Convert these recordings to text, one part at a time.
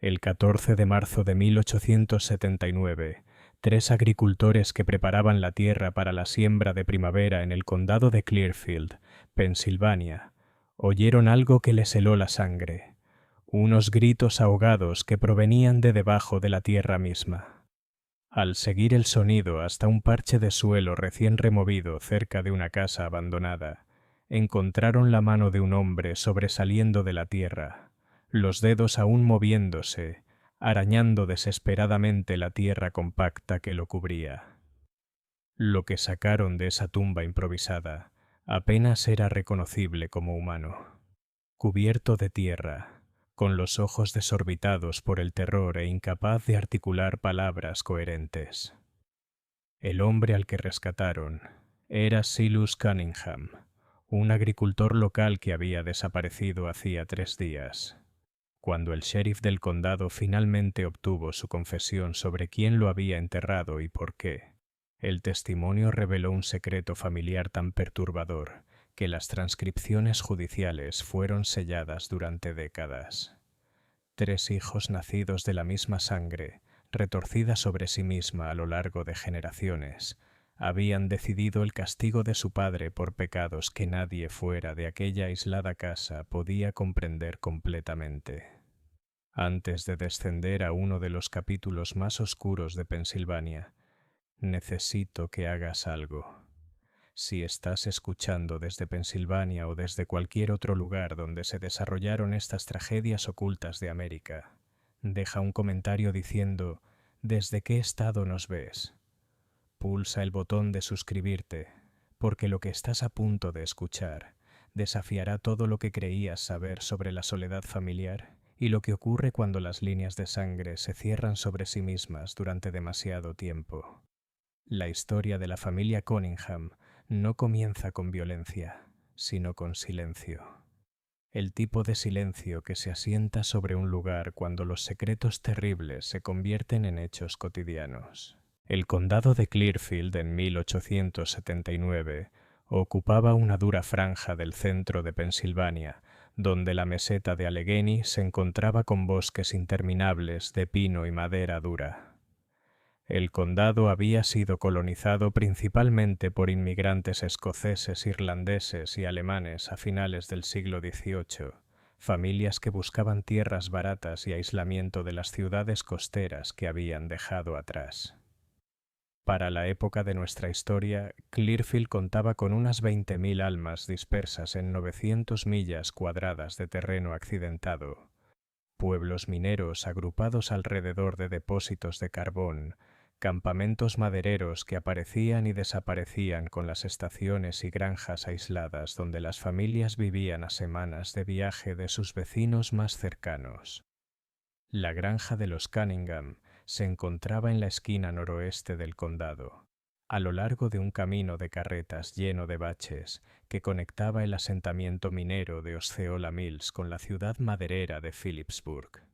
El 14 de marzo de 1879, tres agricultores que preparaban la tierra para la siembra de primavera en el condado de Clearfield, Pensilvania, oyeron algo que les heló la sangre, unos gritos ahogados que provenían de debajo de la tierra misma. Al seguir el sonido hasta un parche de suelo recién removido cerca de una casa abandonada, encontraron la mano de un hombre sobresaliendo de la tierra, los dedos aún moviéndose, arañando desesperadamente la tierra compacta que lo cubría. Lo que sacaron de esa tumba improvisada apenas era reconocible como humano. Cubierto de tierra, con los ojos desorbitados por el terror e incapaz de articular palabras coherentes. El hombre al que rescataron era Silas Cunningham, un agricultor local que había desaparecido hacía 3 días. Cuando el sheriff del condado finalmente obtuvo su confesión sobre quién lo había enterrado y por qué, el testimonio reveló un secreto familiar tan perturbador que las transcripciones judiciales fueron selladas durante décadas. 3 hijos nacidos de la misma sangre, retorcida sobre sí misma a lo largo de generaciones, habían decidido el castigo de su padre por pecados que nadie fuera de aquella aislada casa podía comprender completamente. Antes de descender a uno de los capítulos más oscuros de Pensilvania, necesito que hagas algo. Si estás escuchando desde Pensilvania o desde cualquier otro lugar donde se desarrollaron estas tragedias ocultas de América, deja un comentario diciendo ¿desde qué estado nos ves? Pulsa el botón de suscribirte, porque lo que estás a punto de escuchar desafiará todo lo que creías saber sobre la soledad familiar y lo que ocurre cuando las líneas de sangre se cierran sobre sí mismas durante demasiado tiempo. La historia de la familia Cunningham no comienza con violencia, sino con silencio. El tipo de silencio que se asienta sobre un lugar cuando los secretos terribles se convierten en hechos cotidianos. El condado de Clearfield en 1879 ocupaba una dura franja del centro de Pensilvania, donde la meseta de Allegheny se encontraba con bosques interminables de pino y madera dura. El condado había sido colonizado principalmente por inmigrantes escoceses, irlandeses y alemanes a finales del siglo XVIII, familias que buscaban tierras baratas y aislamiento de las ciudades costeras que habían dejado atrás. Para la época de nuestra historia, Clearfield contaba con unas 20.000 almas dispersas en 900 millas cuadradas de terreno accidentado, pueblos mineros agrupados alrededor de depósitos de carbón, campamentos madereros que aparecían y desaparecían con las estaciones y granjas aisladas donde las familias vivían a semanas de viaje de sus vecinos más cercanos. La granja de los Cunningham se encontraba en la esquina noroeste del condado, a lo largo de un camino de carretas lleno de baches que conectaba el asentamiento minero de Osceola Mills con la ciudad maderera de Phillipsburg.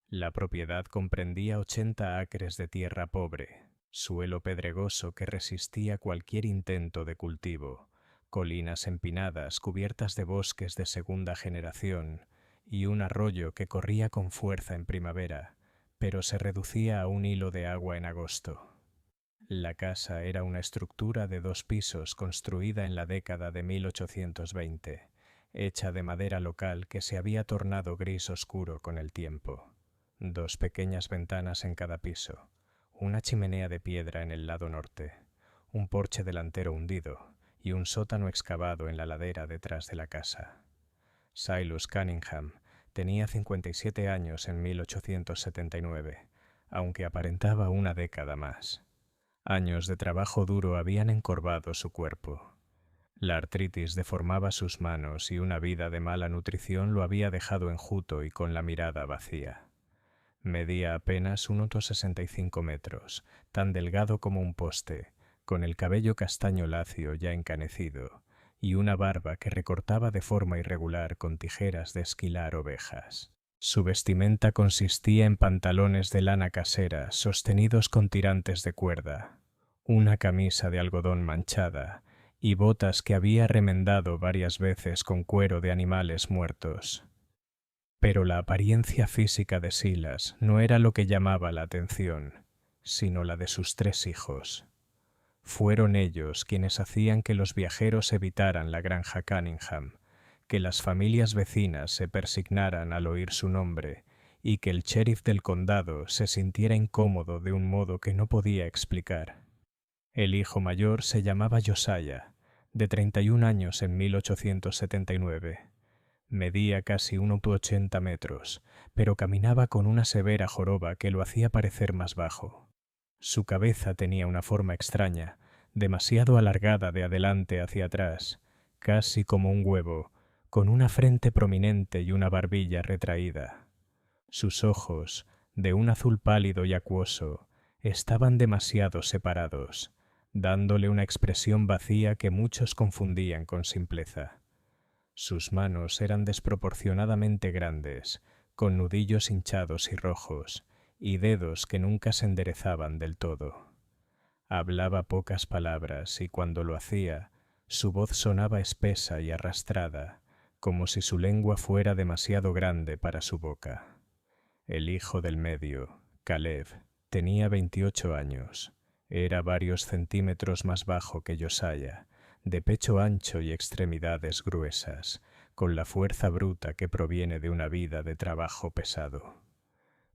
La propiedad comprendía 80 acres de tierra pobre, suelo pedregoso que resistía cualquier intento de cultivo, colinas empinadas cubiertas de bosques de segunda generación y un arroyo que corría con fuerza en primavera, pero se reducía a un hilo de agua en agosto. La casa era una estructura de 2 pisos construida en la década de 1820, hecha de madera local que se había tornado gris oscuro con el tiempo. 2 pequeñas ventanas en cada piso, una chimenea de piedra en el lado norte, un porche delantero hundido y un sótano excavado en la ladera detrás de la casa. Silas Cunningham tenía 57 años en 1879, aunque aparentaba una década más. Años de trabajo duro habían encorvado su cuerpo. La artritis deformaba sus manos y una vida de mala nutrición lo había dejado enjuto y con la mirada vacía. Medía apenas 1,65 metros, tan delgado como un poste, con el cabello castaño lacio ya encanecido, y una barba que recortaba de forma irregular con tijeras de esquilar ovejas. Su vestimenta consistía en pantalones de lana casera sostenidos con tirantes de cuerda, una camisa de algodón manchada y botas que había remendado varias veces con cuero de animales muertos. Pero la apariencia física de Silas no era lo que llamaba la atención, sino la de sus 3 hijos. Fueron ellos quienes hacían que los viajeros evitaran la granja Cunningham, que las familias vecinas se persignaran al oír su nombre y que el sheriff del condado se sintiera incómodo de un modo que no podía explicar. El hijo mayor se llamaba Josiah, de 31 años en 1879. Medía casi 1,80 metros, pero caminaba con una severa joroba que lo hacía parecer más bajo. Su cabeza tenía una forma extraña, demasiado alargada de adelante hacia atrás, casi como un huevo, con una frente prominente y una barbilla retraída. Sus ojos, de un azul pálido y acuoso, estaban demasiado separados, dándole una expresión vacía que muchos confundían con simpleza. Sus manos eran desproporcionadamente grandes, con nudillos hinchados y rojos, y dedos que nunca se enderezaban del todo. Hablaba pocas palabras y cuando lo hacía, su voz sonaba espesa y arrastrada, como si su lengua fuera demasiado grande para su boca. El hijo del medio, Caleb, tenía 28 años. Era varios centímetros más bajo que Josiah, de pecho ancho y extremidades gruesas, con la fuerza bruta que proviene de una vida de trabajo pesado.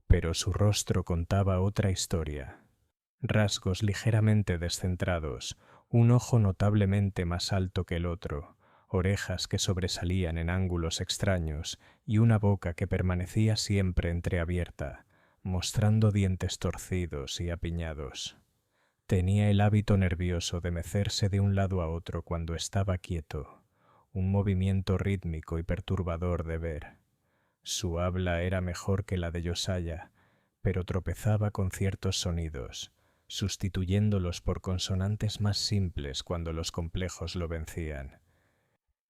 Pero su rostro contaba otra historia. Rasgos ligeramente descentrados, un ojo notablemente más alto que el otro, orejas que sobresalían en ángulos extraños y una boca que permanecía siempre entreabierta, mostrando dientes torcidos y apiñados. Tenía el hábito nervioso de mecerse de un lado a otro cuando estaba quieto, un movimiento rítmico y perturbador de ver. Su habla era mejor que la de Josiah, pero tropezaba con ciertos sonidos, sustituyéndolos por consonantes más simples cuando los complejos lo vencían.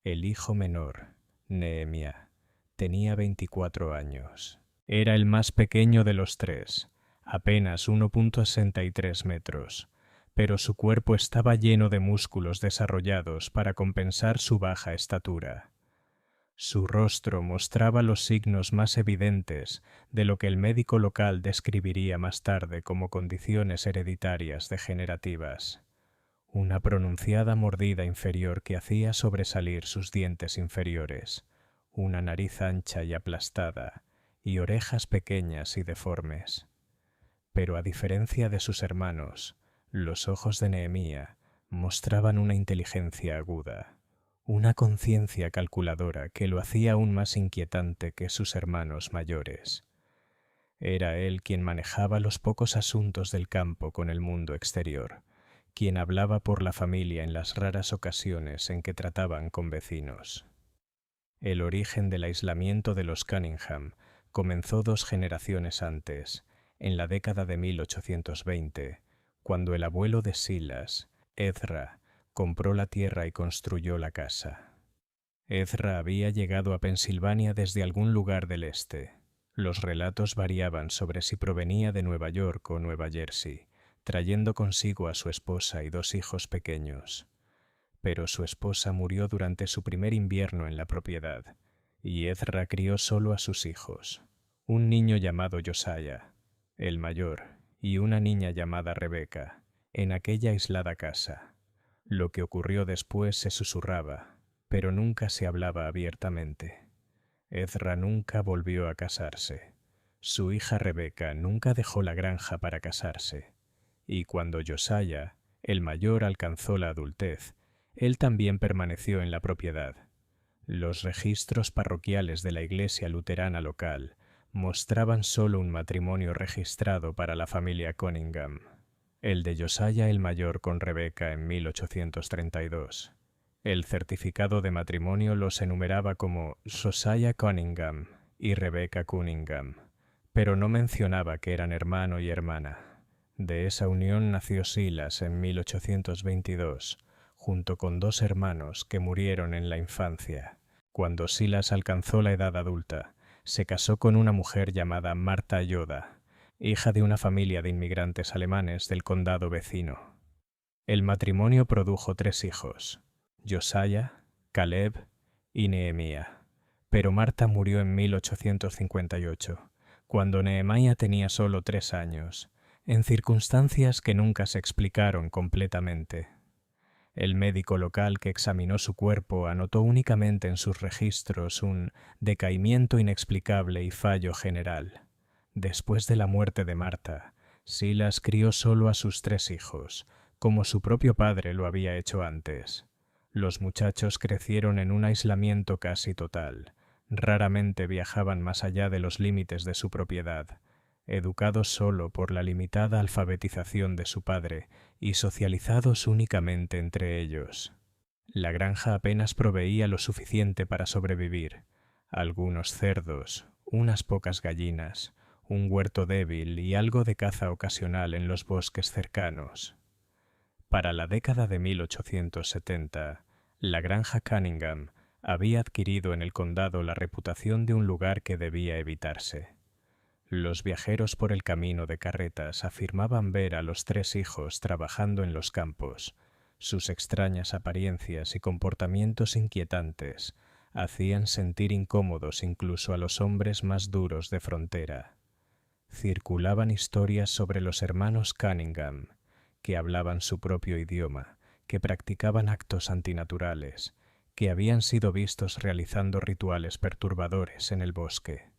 El hijo menor, Nehemia, tenía 24 años. Era el más pequeño de los 3, apenas 1,63 metros, pero su cuerpo estaba lleno de músculos desarrollados para compensar su baja estatura. Su rostro mostraba los signos más evidentes de lo que el médico local describiría más tarde como condiciones hereditarias degenerativas. Una pronunciada mordida inferior que hacía sobresalir sus dientes inferiores, una nariz ancha y aplastada, y orejas pequeñas y deformes. Pero a diferencia de sus hermanos, los ojos de Nehemia mostraban una inteligencia aguda, una conciencia calculadora que lo hacía aún más inquietante que sus hermanos mayores. Era él quien manejaba los pocos asuntos del campo con el mundo exterior, quien hablaba por la familia en las raras ocasiones en que trataban con vecinos. El origen del aislamiento de los Cunningham comenzó 2 generaciones antes, en la década de 1820, cuando el abuelo de Silas, Ezra, compró la tierra y construyó la casa. Ezra había llegado a Pensilvania desde algún lugar del este. Los relatos variaban sobre si provenía de Nueva York o Nueva Jersey, trayendo consigo a su esposa y 2 hijos pequeños. Pero su esposa murió durante su primer invierno en la propiedad, y Ezra crió solo a sus hijos, un niño llamado Josiah, el mayor, y una niña llamada Rebecca, en aquella aislada casa. Lo que ocurrió después se susurraba, pero nunca se hablaba abiertamente. Ezra nunca volvió a casarse. Su hija Rebecca nunca dejó la granja para casarse. Y cuando Josiah, el mayor, alcanzó la adultez, él también permaneció en la propiedad. Los registros parroquiales de la iglesia luterana local mostraban solo un matrimonio registrado para la familia Cunningham, el de Josiah el mayor con Rebecca en 1832. El certificado de matrimonio los enumeraba como Josiah Cunningham y Rebecca Cunningham, pero no mencionaba que eran hermano y hermana. De esa unión nació Silas en 1822, junto con 2 hermanos que murieron en la infancia. Cuando Silas alcanzó la edad adulta, se casó con una mujer llamada Martha Yoda, hija de una familia de inmigrantes alemanes del condado vecino. El matrimonio produjo 3 hijos, Josiah, Caleb y Nehemia, pero Marta murió en 1858, cuando Nehemiah tenía solo 3 años, en circunstancias que nunca se explicaron completamente. El médico local que examinó su cuerpo anotó únicamente en sus registros un decaimiento inexplicable y fallo general. Después de la muerte de Marta, Silas crió solo a sus 3 hijos, como su propio padre lo había hecho antes. Los muchachos crecieron en un aislamiento casi total. Raramente viajaban más allá de los límites de su propiedad, educados solo por la limitada alfabetización de su padre y socializados únicamente entre ellos. La granja apenas proveía lo suficiente para sobrevivir. Algunos cerdos, unas pocas gallinas, un huerto débil y algo de caza ocasional en los bosques cercanos. Para la década de 1870, la granja Cunningham había adquirido en el condado la reputación de un lugar que debía evitarse. Los viajeros por el camino de carretas afirmaban ver a los 3 hijos trabajando en los campos. Sus extrañas apariencias y comportamientos inquietantes hacían sentir incómodos incluso a los hombres más duros de frontera. Circulaban historias sobre los hermanos Cunningham, que hablaban su propio idioma, que practicaban actos antinaturales, que habían sido vistos realizando rituales perturbadores en el bosque.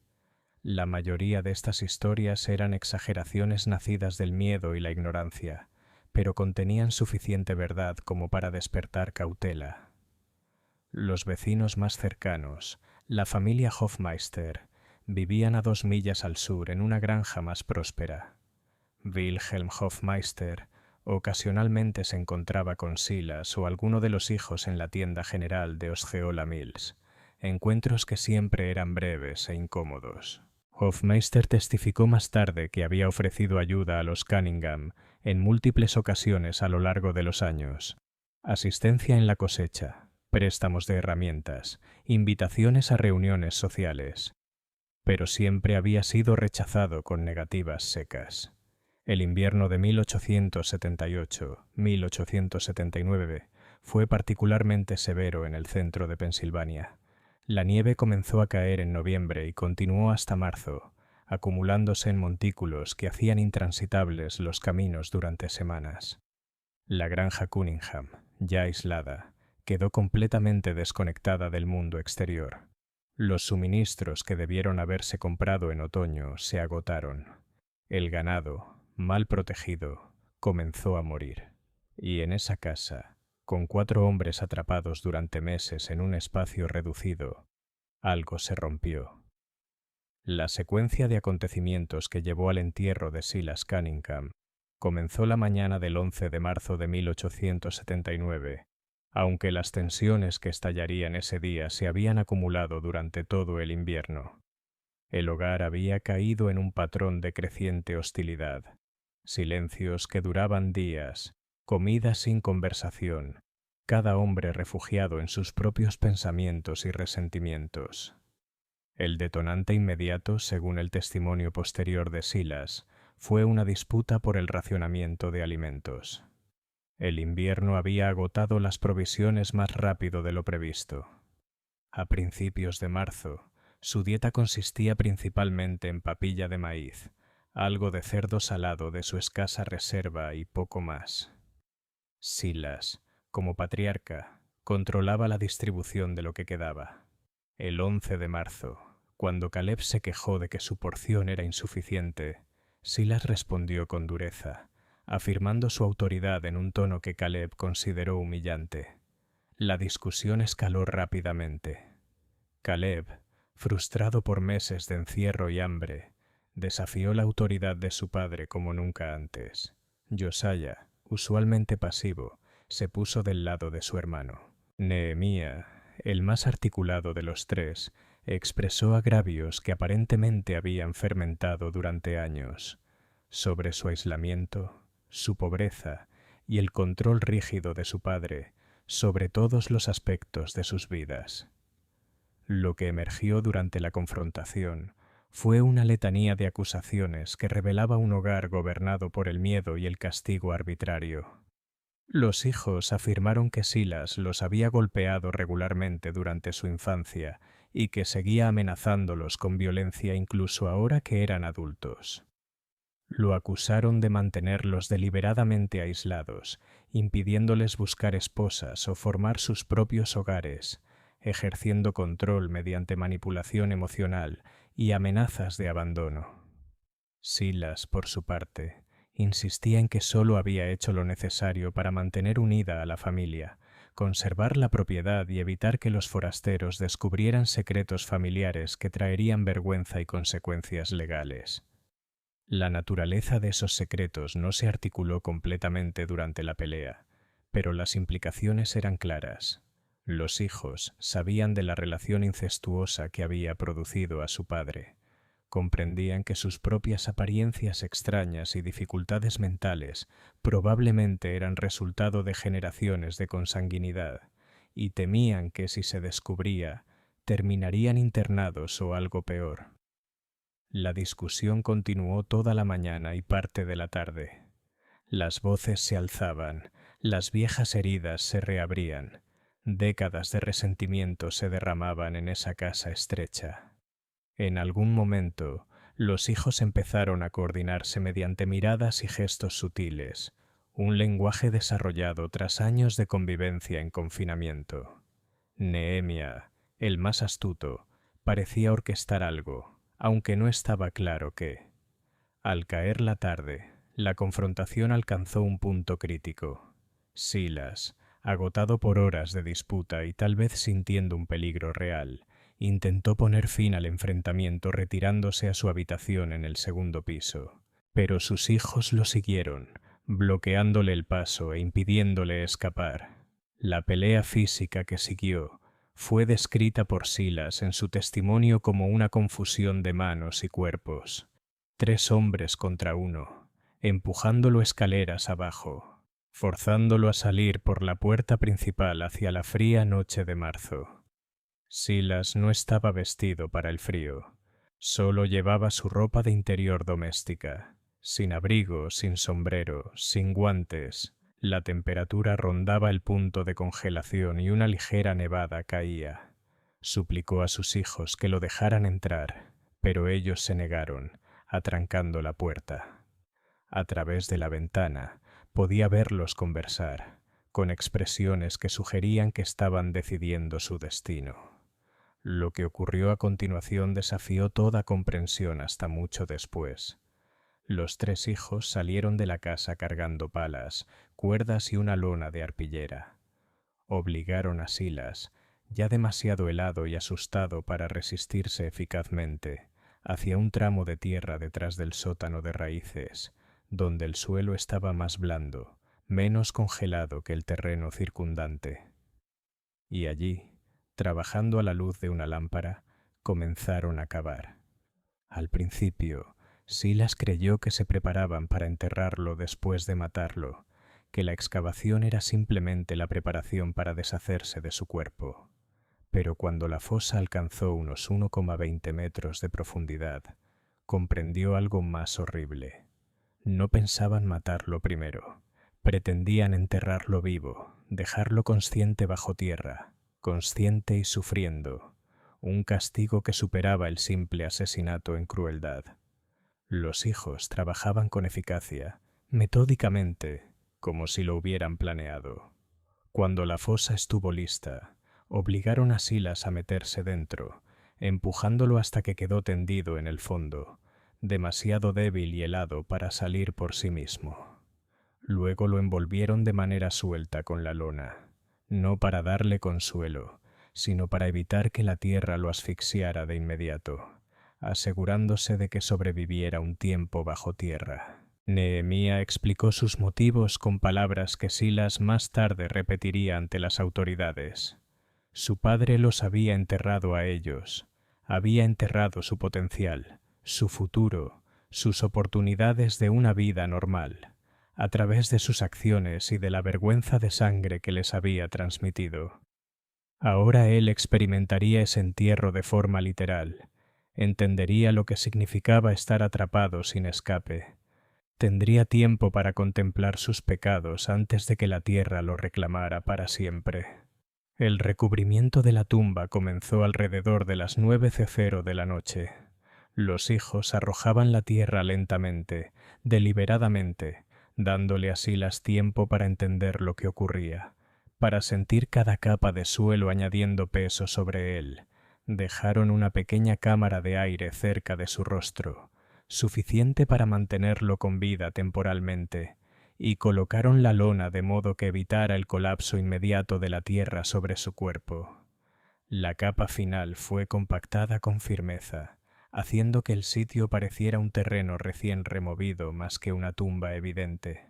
La mayoría de estas historias eran exageraciones nacidas del miedo y la ignorancia, pero contenían suficiente verdad como para despertar cautela. Los vecinos más cercanos, la familia Hofmeister, vivían a 2 millas al sur en una granja más próspera. Wilhelm Hofmeister ocasionalmente se encontraba con Silas o alguno de los hijos en la tienda general de Osceola Mills, encuentros que siempre eran breves e incómodos. Hofmeister testificó más tarde que había ofrecido ayuda a los Cunningham en múltiples ocasiones a lo largo de los años: asistencia en la cosecha, préstamos de herramientas, invitaciones a reuniones sociales. Pero siempre había sido rechazado con negativas secas. El invierno de 1878-1879 fue particularmente severo en el centro de Pensilvania. La nieve comenzó a caer en noviembre y continuó hasta marzo, acumulándose en montículos que hacían intransitables los caminos durante semanas. La granja Cunningham, ya aislada, quedó completamente desconectada del mundo exterior. Los suministros que debieron haberse comprado en otoño se agotaron. El ganado, mal protegido, comenzó a morir. Y en esa casa, con 4 hombres atrapados durante meses en un espacio reducido, algo se rompió. La secuencia de acontecimientos que llevó al entierro de Silas Cunningham comenzó la mañana del 11 de marzo de 1879, aunque las tensiones que estallarían ese día se habían acumulado durante todo el invierno. El hogar había caído en un patrón de creciente hostilidad, silencios que duraban días, comida sin conversación, cada hombre refugiado en sus propios pensamientos y resentimientos. El detonante inmediato, según el testimonio posterior de Silas, fue una disputa por el racionamiento de alimentos. El invierno había agotado las provisiones más rápido de lo previsto. A principios de marzo, su dieta consistía principalmente en papilla de maíz, algo de cerdo salado de su escasa reserva y poco más. Silas, como patriarca, controlaba la distribución de lo que quedaba. El 11 de marzo, cuando Caleb se quejó de que su porción era insuficiente, Silas respondió con dureza, afirmando su autoridad en un tono que Caleb consideró humillante. La discusión escaló rápidamente. Caleb, frustrado por meses de encierro y hambre, desafió la autoridad de su padre como nunca antes. Josiah, usualmente pasivo, se puso del lado de su hermano. Nehemiah, el más articulado de los 3, expresó agravios que aparentemente habían fermentado durante años, sobre su aislamiento, su pobreza y el control rígido de su padre sobre todos los aspectos de sus vidas. Lo que emergió durante la confrontación fue una letanía de acusaciones que revelaba un hogar gobernado por el miedo y el castigo arbitrario. Los hijos afirmaron que Silas los había golpeado regularmente durante su infancia y que seguía amenazándolos con violencia incluso ahora que eran adultos. Lo acusaron de mantenerlos deliberadamente aislados, impidiéndoles buscar esposas o formar sus propios hogares, ejerciendo control mediante manipulación emocional y amenazas de abandono. Silas, por su parte, insistía en que solo había hecho lo necesario para mantener unida a la familia, conservar la propiedad y evitar que los forasteros descubrieran secretos familiares que traerían vergüenza y consecuencias legales. La naturaleza de esos secretos no se articuló completamente durante la pelea, pero las implicaciones eran claras. Los hijos sabían de la relación incestuosa que había producido a su padre. Comprendían que sus propias apariencias extrañas y dificultades mentales probablemente eran resultado de generaciones de consanguinidad, y temían que si se descubría, terminarían internados o algo peor. La discusión continuó toda la mañana y parte de la tarde. Las voces se alzaban, las viejas heridas se reabrían, décadas de resentimiento se derramaban en esa casa estrecha. En algún momento, los hijos empezaron a coordinarse mediante miradas y gestos sutiles, un lenguaje desarrollado tras años de convivencia en confinamiento. Nehemia, el más astuto, parecía orquestar algo, aunque no estaba claro qué. Al caer la tarde, la confrontación alcanzó un punto crítico. Silas, agotado por horas de disputa y tal vez sintiendo un peligro real, intentó poner fin al enfrentamiento retirándose a su habitación en el segundo piso. Pero sus hijos lo siguieron, bloqueándole el paso e impidiéndole escapar. La pelea física que siguió fue descrita por Silas en su testimonio como una confusión de manos y cuerpos. 3 hombres contra 1, empujándolo escaleras abajo, forzándolo a salir por la puerta principal hacia la fría noche de marzo. Silas no estaba vestido para el frío, solo llevaba su ropa de interior doméstica, sin abrigo, sin sombrero, sin guantes. La temperatura rondaba el punto de congelación y una ligera nevada caía. Suplicó a sus hijos que lo dejaran entrar, pero ellos se negaron, atrancando la puerta. A través de la ventana podía verlos conversar, con expresiones que sugerían que estaban decidiendo su destino. Lo que ocurrió a continuación desafió toda comprensión hasta mucho después. Los 3 hijos salieron de la casa cargando palas, cuerdas y una lona de arpillera. Obligaron a Silas, ya demasiado helado y asustado para resistirse eficazmente, hacia un tramo de tierra detrás del sótano de raíces, donde el suelo estaba más blando, menos congelado que el terreno circundante. Y allí, trabajando a la luz de una lámpara, comenzaron a cavar. Al principio, Silas creyó que se preparaban para enterrarlo después de matarlo, que la excavación era simplemente la preparación para deshacerse de su cuerpo. Pero cuando la fosa alcanzó unos 1,20 metros de profundidad, comprendió algo más horrible. No pensaban matarlo primero, pretendían enterrarlo vivo, dejarlo consciente bajo tierra, consciente y sufriendo, un castigo que superaba el simple asesinato en crueldad. Los hijos trabajaban con eficacia, metódicamente, como si lo hubieran planeado. Cuando la fosa estuvo lista, obligaron a Silas a meterse dentro, empujándolo hasta que quedó tendido en el fondo, demasiado débil y helado para salir por sí mismo. Luego lo envolvieron de manera suelta con la lona, no para darle consuelo, sino para evitar que la tierra lo asfixiara de inmediato, asegurándose de que sobreviviera un tiempo bajo tierra. Nehemia explicó sus motivos con palabras que Silas más tarde repetiría ante las autoridades. Su padre los había enterrado a ellos, había enterrado su potencial, su futuro, sus oportunidades de una vida normal, a través de sus acciones y de la vergüenza de sangre que les había transmitido. Ahora él experimentaría ese entierro de forma literal, entendería lo que significaba estar atrapado sin escape. Tendría tiempo para contemplar sus pecados antes de que la tierra lo reclamara para siempre. El recubrimiento de la tumba comenzó alrededor de las 9:00 de la noche. Los hijos arrojaban la tierra lentamente, deliberadamente, dándole a Silas tiempo para entender lo que ocurría, para sentir cada capa de suelo añadiendo peso sobre él. Dejaron una pequeña cámara de aire cerca de su rostro, suficiente para mantenerlo con vida temporalmente, y colocaron la lona de modo que evitara el colapso inmediato de la tierra sobre su cuerpo. La capa final fue compactada con firmeza, haciendo que el sitio pareciera un terreno recién removido más que una tumba evidente.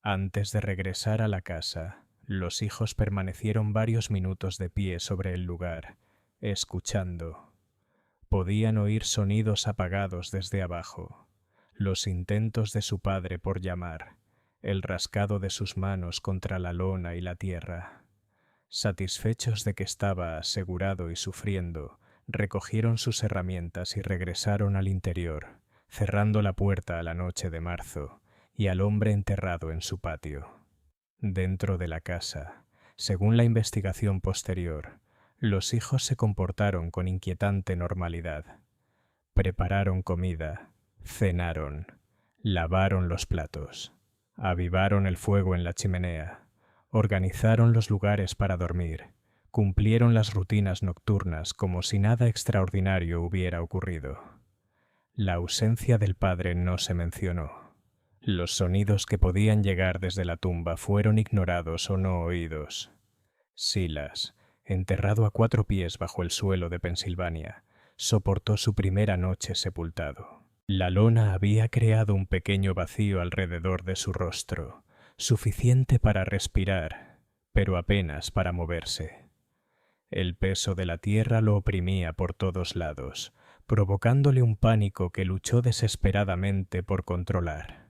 Antes de regresar a la casa, los hijos permanecieron varios minutos de pie sobre el lugar, escuchando. Podían oír sonidos apagados desde abajo, los intentos de su padre por llamar, el rascado de sus manos contra la lona y la tierra. Satisfechos de que estaba asegurado y sufriendo, recogieron sus herramientas y regresaron al interior, cerrando la puerta a la noche de marzo y al hombre enterrado en su patio. Dentro de la casa, según la investigación posterior, los hijos se comportaron con inquietante normalidad. Prepararon comida, cenaron, lavaron los platos, avivaron el fuego en la chimenea, organizaron los lugares para dormir, cumplieron las rutinas nocturnas como si nada extraordinario hubiera ocurrido. La ausencia del padre no se mencionó. Los sonidos que podían llegar desde la tumba fueron ignorados o no oídos. Silas, enterrado a 4 pies bajo el suelo de Pensilvania, soportó su primera noche sepultado. La lona había creado un pequeño vacío alrededor de su rostro, suficiente para respirar, pero apenas para moverse. El peso de la tierra lo oprimía por todos lados, provocándole un pánico que luchó desesperadamente por controlar.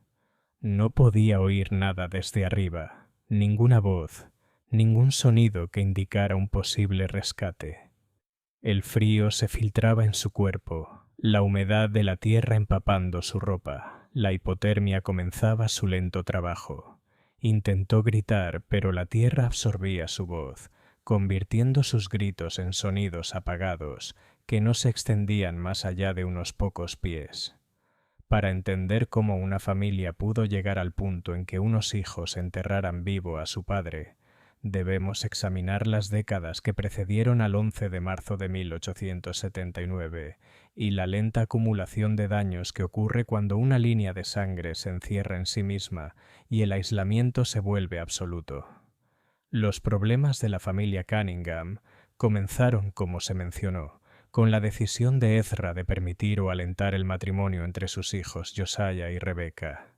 No podía oír nada desde arriba, ninguna voz, ningún sonido que indicara un posible rescate. El frío se filtraba en su cuerpo, la humedad de la tierra empapando su ropa. La hipotermia comenzaba su lento trabajo. Intentó gritar, pero la tierra absorbía su voz, convirtiendo sus gritos en sonidos apagados que no se extendían más allá de unos pocos pies. Para entender cómo una familia pudo llegar al punto en que unos hijos enterraran vivo a su padre, debemos examinar las décadas que precedieron al 11 de marzo de 1879 y la lenta acumulación de daños que ocurre cuando una línea de sangre se encierra en sí misma y el aislamiento se vuelve absoluto. Los problemas de la familia Cunningham comenzaron, como se mencionó, con la decisión de Ezra de permitir o alentar el matrimonio entre sus hijos Josiah y Rebecca.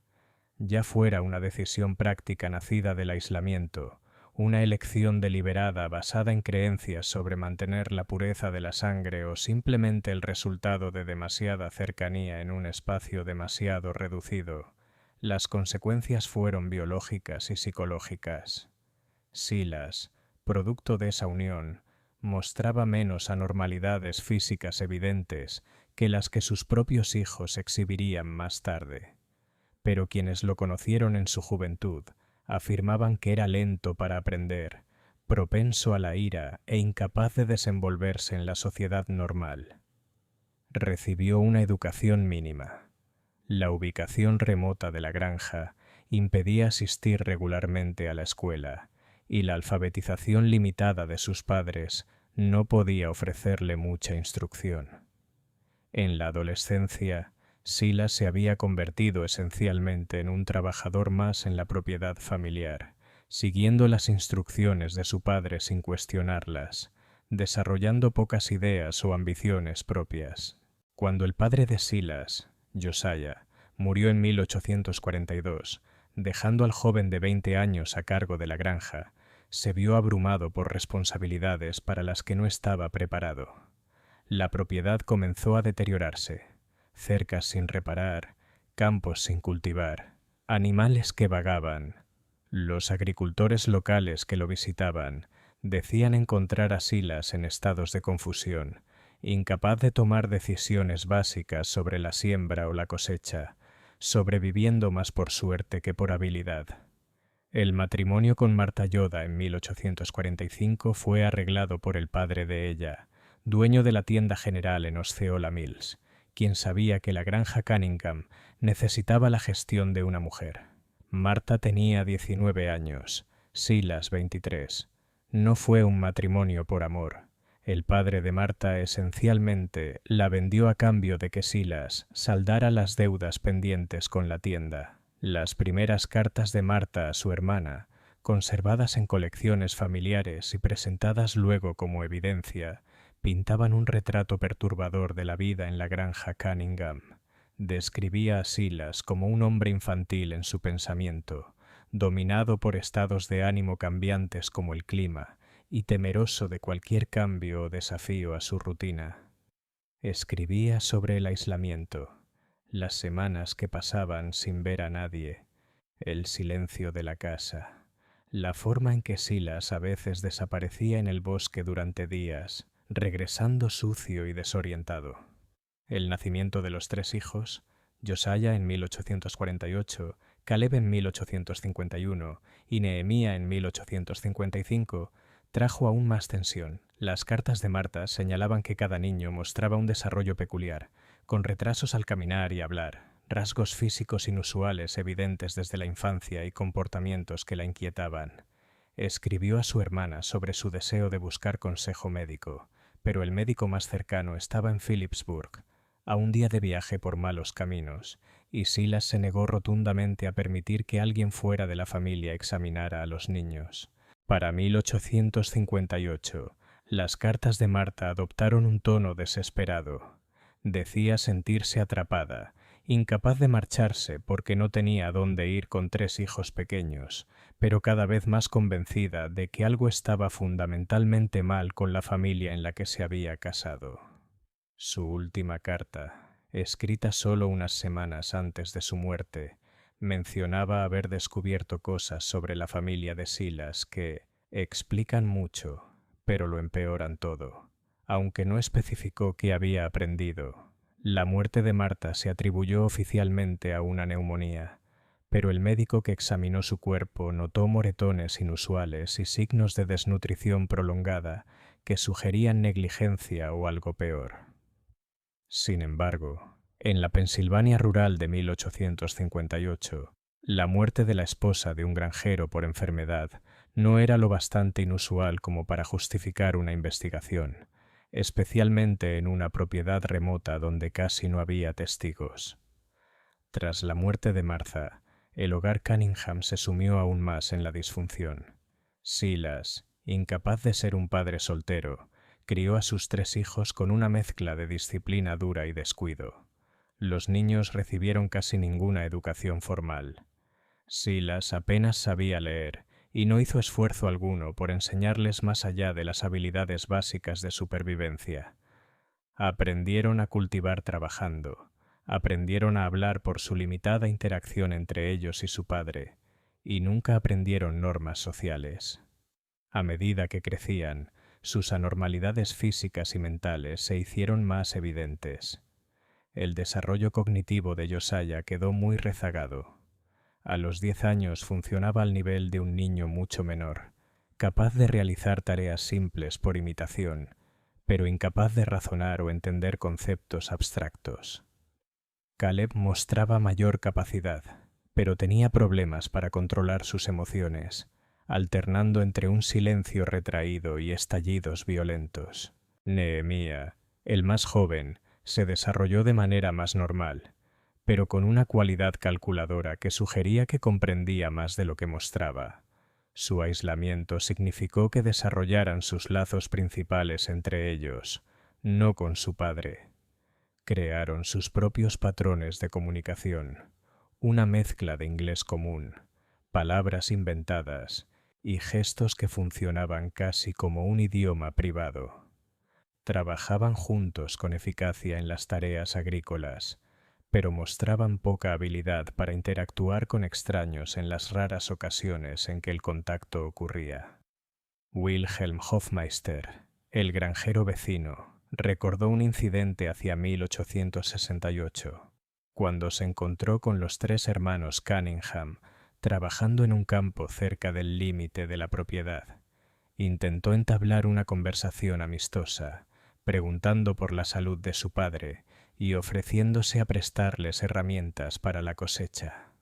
Ya fuera una decisión práctica nacida del aislamiento, una elección deliberada basada en creencias sobre mantener la pureza de la sangre o simplemente el resultado de demasiada cercanía en un espacio demasiado reducido, las consecuencias fueron biológicas y psicológicas. Silas, producto de esa unión, mostraba menos anormalidades físicas evidentes que las que sus propios hijos exhibirían más tarde. Pero quienes lo conocieron en su juventud afirmaban que era lento para aprender, propenso a la ira e incapaz de desenvolverse en la sociedad normal. Recibió una educación mínima. La ubicación remota de la granja impedía asistir regularmente a la escuela, y la alfabetización limitada de sus padres no podía ofrecerle mucha instrucción. En la adolescencia, Silas se había convertido esencialmente en un trabajador más en la propiedad familiar, siguiendo las instrucciones de su padre sin cuestionarlas, desarrollando pocas ideas o ambiciones propias. Cuando el padre de Silas, Josiah, murió en 1842, dejando al joven de 20 años a cargo de la granja, se vio abrumado por responsabilidades para las que no estaba preparado. La propiedad comenzó a deteriorarse. Cercas sin reparar, campos sin cultivar, animales que vagaban. Los agricultores locales que lo visitaban decían encontrar a Silas en estados de confusión, incapaz de tomar decisiones básicas sobre la siembra o la cosecha, sobreviviendo más por suerte que por habilidad. El matrimonio con Martha Yoda en 1845 fue arreglado por el padre de ella, dueño de la tienda general en Osceola Mills, quien sabía que la granja Cunningham necesitaba la gestión de una mujer. Martha tenía 19 años, Silas 23. No fue un matrimonio por amor. El padre de Martha esencialmente la vendió a cambio de que Silas saldara las deudas pendientes con la tienda. Las primeras cartas de Martha a su hermana, conservadas en colecciones familiares y presentadas luego como evidencia, pintaban un retrato perturbador de la vida en la granja Cunningham. Describía a Silas como un hombre infantil en su pensamiento, dominado por estados de ánimo cambiantes como el clima, y temeroso de cualquier cambio o desafío a su rutina. Escribía sobre el aislamiento, las semanas que pasaban sin ver a nadie, el silencio de la casa, la forma en que Silas a veces desaparecía en el bosque durante días, regresando sucio y desorientado. El nacimiento de los 3 hijos, Josiah en 1848, Caleb en 1851 y Nehemías en 1855, trajo aún más tensión. Las cartas de Martha señalaban que cada niño mostraba un desarrollo peculiar, con retrasos al caminar y hablar, rasgos físicos inusuales evidentes desde la infancia y comportamientos que la inquietaban. Escribió a su hermana sobre su deseo de buscar consejo médico, pero el médico más cercano estaba en Phillipsburg, a un día de viaje por malos caminos, y Silas se negó rotundamente a permitir que alguien fuera de la familia examinara a los niños. Para 1858, las cartas de Martha adoptaron un tono desesperado. Decía sentirse atrapada, incapaz de marcharse porque no tenía a dónde ir con 3 hijos pequeños, pero cada vez más convencida de que algo estaba fundamentalmente mal con la familia en la que se había casado. Su última carta, escrita solo unas semanas antes de su muerte, mencionaba haber descubierto cosas sobre la familia de Silas que explican mucho, pero lo empeoran todo. Aunque no especificó qué había aprendido, la muerte de Martha se atribuyó oficialmente a una neumonía, pero el médico que examinó su cuerpo notó moretones inusuales y signos de desnutrición prolongada que sugerían negligencia o algo peor. Sin embargo, en la Pensilvania rural de 1858, la muerte de la esposa de un granjero por enfermedad no era lo bastante inusual como para justificar una investigación, especialmente en una propiedad remota donde casi no había testigos. Tras la muerte de Martha, el hogar Cunningham se sumió aún más en la disfunción. Silas, incapaz de ser un padre soltero, crió a sus 3 hijos con una mezcla de disciplina dura y descuido. Los niños recibieron casi ninguna educación formal. Silas apenas sabía leer y no hizo esfuerzo alguno por enseñarles más allá de las habilidades básicas de supervivencia. Aprendieron a cultivar trabajando, aprendieron a hablar por su limitada interacción entre ellos y su padre, y nunca aprendieron normas sociales. A medida que crecían, sus anormalidades físicas y mentales se hicieron más evidentes. El desarrollo cognitivo de Josiah quedó muy rezagado. A los 10 años funcionaba al nivel de un niño mucho menor, capaz de realizar tareas simples por imitación, pero incapaz de razonar o entender conceptos abstractos. Caleb mostraba mayor capacidad, pero tenía problemas para controlar sus emociones, alternando entre un silencio retraído y estallidos violentos. Nehemías, el más joven, se desarrolló de manera más normal, pero con una cualidad calculadora que sugería que comprendía más de lo que mostraba. Su aislamiento significó que desarrollaran sus lazos principales entre ellos, no con su padre. Crearon sus propios patrones de comunicación, una mezcla de inglés común, palabras inventadas y gestos que funcionaban casi como un idioma privado. Trabajaban juntos con eficacia en las tareas agrícolas, pero mostraban poca habilidad para interactuar con extraños en las raras ocasiones en que el contacto ocurría. Wilhelm Hofmeister, el granjero vecino, recordó un incidente hacia 1868, cuando se encontró con los 3 hermanos Cunningham trabajando en un campo cerca del límite de la propiedad. Intentó entablar una conversación amistosa, preguntando por la salud de su padre y ofreciéndose a prestarles herramientas para la cosecha.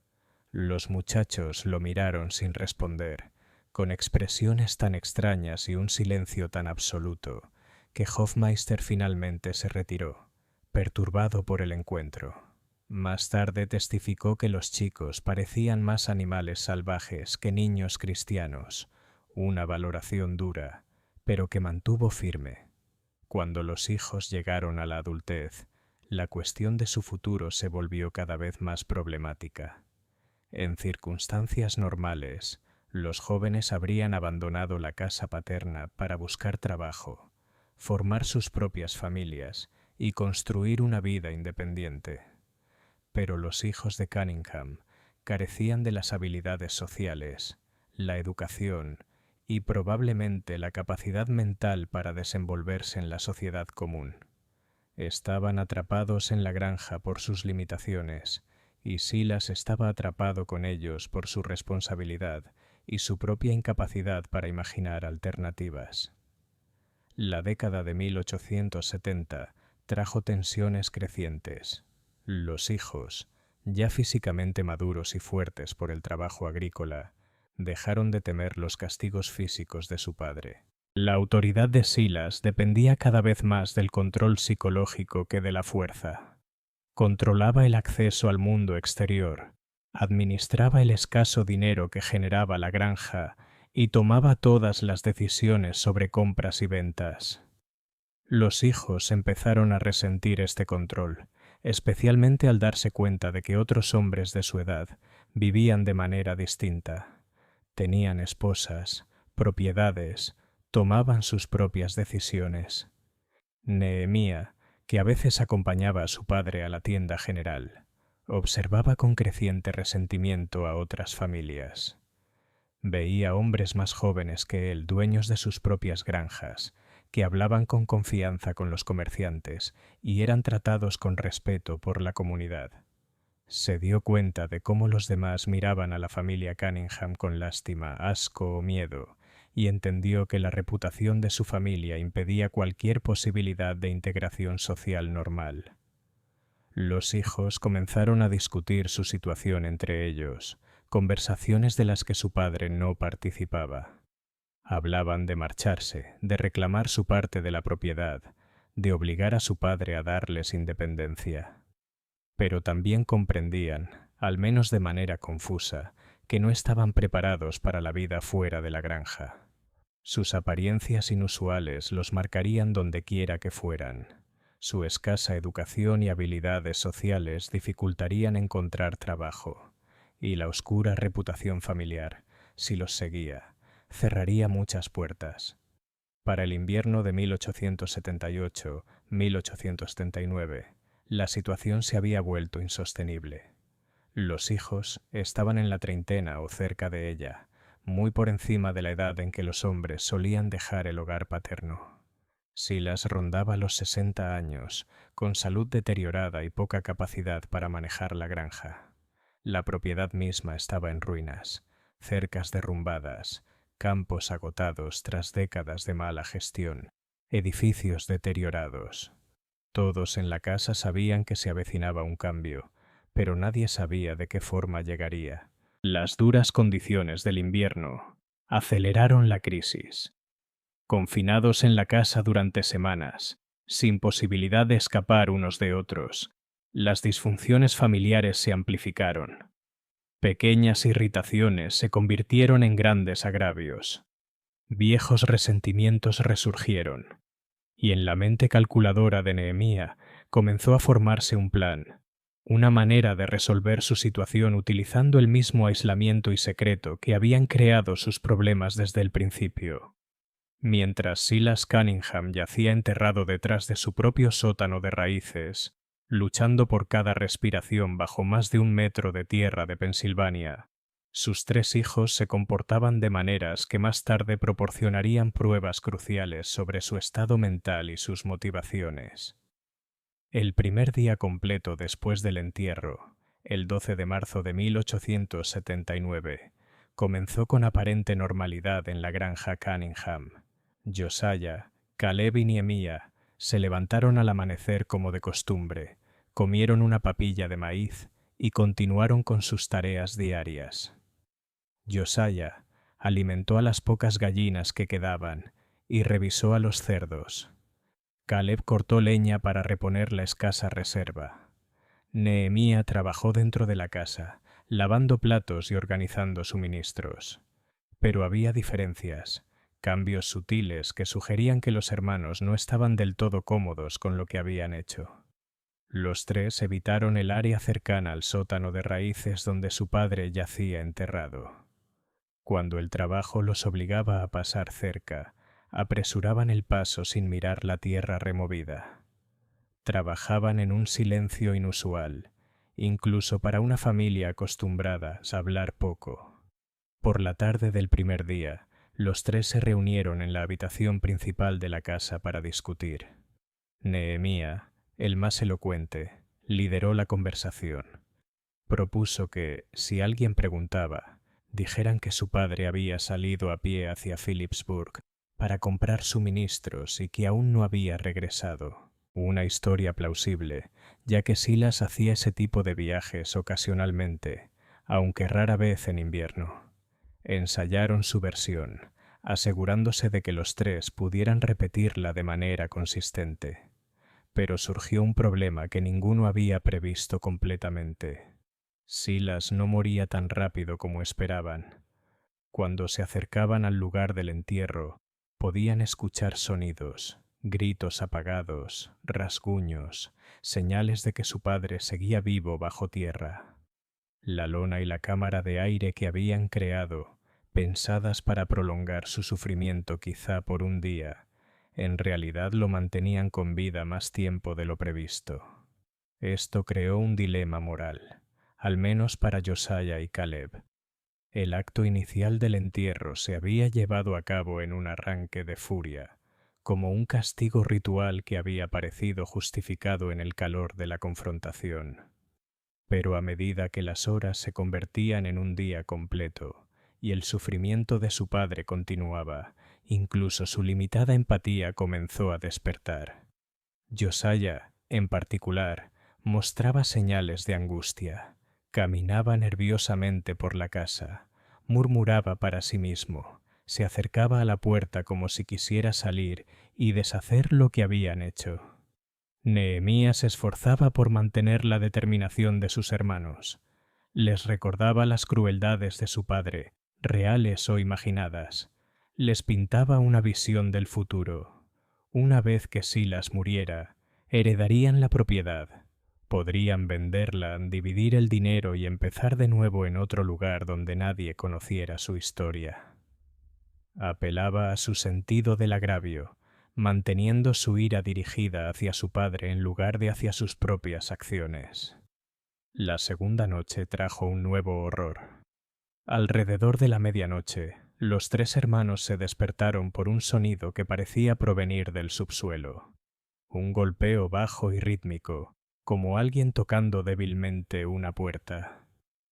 Los muchachos lo miraron sin responder, con expresiones tan extrañas y un silencio tan absoluto, que Hofmeister finalmente se retiró, perturbado por el encuentro. Más tarde testificó que los chicos parecían más animales salvajes que niños cristianos, una valoración dura, pero que mantuvo firme. Cuando los hijos llegaron a la adultez, la cuestión de su futuro se volvió cada vez más problemática. En circunstancias normales, los jóvenes habrían abandonado la casa paterna para buscar trabajo, formar sus propias familias y construir una vida independiente. Pero los hijos de Cunningham carecían de las habilidades sociales, la educación y probablemente la capacidad mental para desenvolverse en la sociedad común. Estaban atrapados en la granja por sus limitaciones, y Silas estaba atrapado con ellos por su responsabilidad y su propia incapacidad para imaginar alternativas. La década de 1870 trajo tensiones crecientes. Los hijos, ya físicamente maduros y fuertes por el trabajo agrícola, dejaron de temer los castigos físicos de su padre. La autoridad de Silas dependía cada vez más del control psicológico que de la fuerza. Controlaba el acceso al mundo exterior, administraba el escaso dinero que generaba la granja y tomaba todas las decisiones sobre compras y ventas. Los hijos empezaron a resentir este control, especialmente al darse cuenta de que otros hombres de su edad vivían de manera distinta. Tenían esposas, propiedades, tomaban sus propias decisiones. Nehemías, que a veces acompañaba a su padre a la tienda general, observaba con creciente resentimiento a otras familias. Veía hombres más jóvenes que él, dueños de sus propias granjas, que hablaban con confianza con los comerciantes y eran tratados con respeto por la comunidad. Se dio cuenta de cómo los demás miraban a la familia Cunningham con lástima, asco o miedo, y entendió que la reputación de su familia impedía cualquier posibilidad de integración social normal. Los hijos comenzaron a discutir su situación entre ellos, conversaciones de las que su padre no participaba. Hablaban de marcharse, de reclamar su parte de la propiedad, de obligar a su padre a darles independencia. Pero también comprendían, al menos de manera confusa, que no estaban preparados para la vida fuera de la granja. Sus apariencias inusuales los marcarían donde quiera que fueran. Su escasa educación y habilidades sociales dificultarían encontrar trabajo, y la oscura reputación familiar, si los seguía, cerraría muchas puertas. Para el invierno de 1878-1879, la situación se había vuelto insostenible. Los hijos estaban en la treintena o cerca de ella, muy por encima de la edad en que los hombres solían dejar el hogar paterno. Silas rondaba los 60 años, con salud deteriorada y poca capacidad para manejar la granja. La propiedad misma estaba en ruinas, cercas derrumbadas, campos agotados tras décadas de mala gestión, edificios deteriorados. Todos en la casa sabían que se avecinaba un cambio, pero nadie sabía de qué forma llegaría. Las duras condiciones del invierno aceleraron la crisis. Confinados en la casa durante semanas, sin posibilidad de escapar unos de otros, las disfunciones familiares se amplificaron. Pequeñas irritaciones se convirtieron en grandes agravios. Viejos resentimientos resurgieron, y en la mente calculadora de Nehemías comenzó a formarse un plan, una manera de resolver su situación utilizando el mismo aislamiento y secreto que habían creado sus problemas desde el principio. Mientras Silas Cunningham yacía enterrado detrás de su propio sótano de raíces, luchando por cada respiración bajo más de 1 metro de tierra de Pensilvania, sus 3 hijos se comportaban de maneras que más tarde proporcionarían pruebas cruciales sobre su estado mental y sus motivaciones. El primer día completo después del entierro, el 12 de marzo de 1879, comenzó con aparente normalidad en la granja Cunningham. Josiah, Caleb y Nehemías se levantaron al amanecer como de costumbre, comieron una papilla de maíz y continuaron con sus tareas diarias. Josiah alimentó a las pocas gallinas que quedaban y revisó a los cerdos. Caleb cortó leña para reponer la escasa reserva. Nehemías trabajó dentro de la casa, lavando platos y organizando suministros. Pero había diferencias, cambios sutiles que sugerían que los hermanos no estaban del todo cómodos con lo que habían hecho. Los tres evitaron el área cercana al sótano de raíces donde su padre yacía enterrado. Cuando el trabajo los obligaba a pasar cerca, apresuraban el paso sin mirar la tierra removida. Trabajaban en un silencio inusual, incluso para una familia acostumbrada a hablar poco. Por la tarde del primer día, los tres se reunieron en la habitación principal de la casa para discutir. Nehemías, el más elocuente, lideró la conversación. Propuso que, si alguien preguntaba, dijeran que su padre había salido a pie hacia Philipsburg para comprar suministros y que aún no había regresado. Una historia plausible, ya que Silas hacía ese tipo de viajes ocasionalmente, aunque rara vez en invierno. Ensayaron su versión, asegurándose de que los tres pudieran repetirla de manera consistente. Pero surgió un problema que ninguno había previsto completamente. Silas no moría tan rápido como esperaban. Cuando se acercaban al lugar del entierro, podían escuchar sonidos, gritos apagados, rasguños, señales de que su padre seguía vivo bajo tierra. La lona y la cámara de aire que habían creado, pensadas para prolongar su sufrimiento quizá por un día, en realidad lo mantenían con vida más tiempo de lo previsto. Esto creó un dilema moral, al menos para Josiah y Caleb. El acto inicial del entierro se había llevado a cabo en un arranque de furia, como un castigo ritual que había parecido justificado en el calor de la confrontación. Pero a medida que las horas se convertían en un día completo y el sufrimiento de su padre continuaba, incluso su limitada empatía comenzó a despertar. Josiah, en particular, mostraba señales de angustia. Caminaba nerviosamente por la casa, murmuraba para sí mismo, se acercaba a la puerta como si quisiera salir y deshacer lo que habían hecho. Nehemías se esforzaba por mantener la determinación de sus hermanos. Les recordaba las crueldades de su padre, reales o imaginadas. Les pintaba una visión del futuro. Una vez que Silas muriera, heredarían la propiedad. Podrían venderla, dividir el dinero y empezar de nuevo en otro lugar donde nadie conociera su historia. Apelaba a su sentido del agravio, manteniendo su ira dirigida hacia su padre en lugar de hacia sus propias acciones. La segunda noche trajo un nuevo horror. Alrededor de la medianoche, los tres hermanos se despertaron por un sonido que parecía provenir del subsuelo. Un golpeo bajo y rítmico, como alguien tocando débilmente una puerta.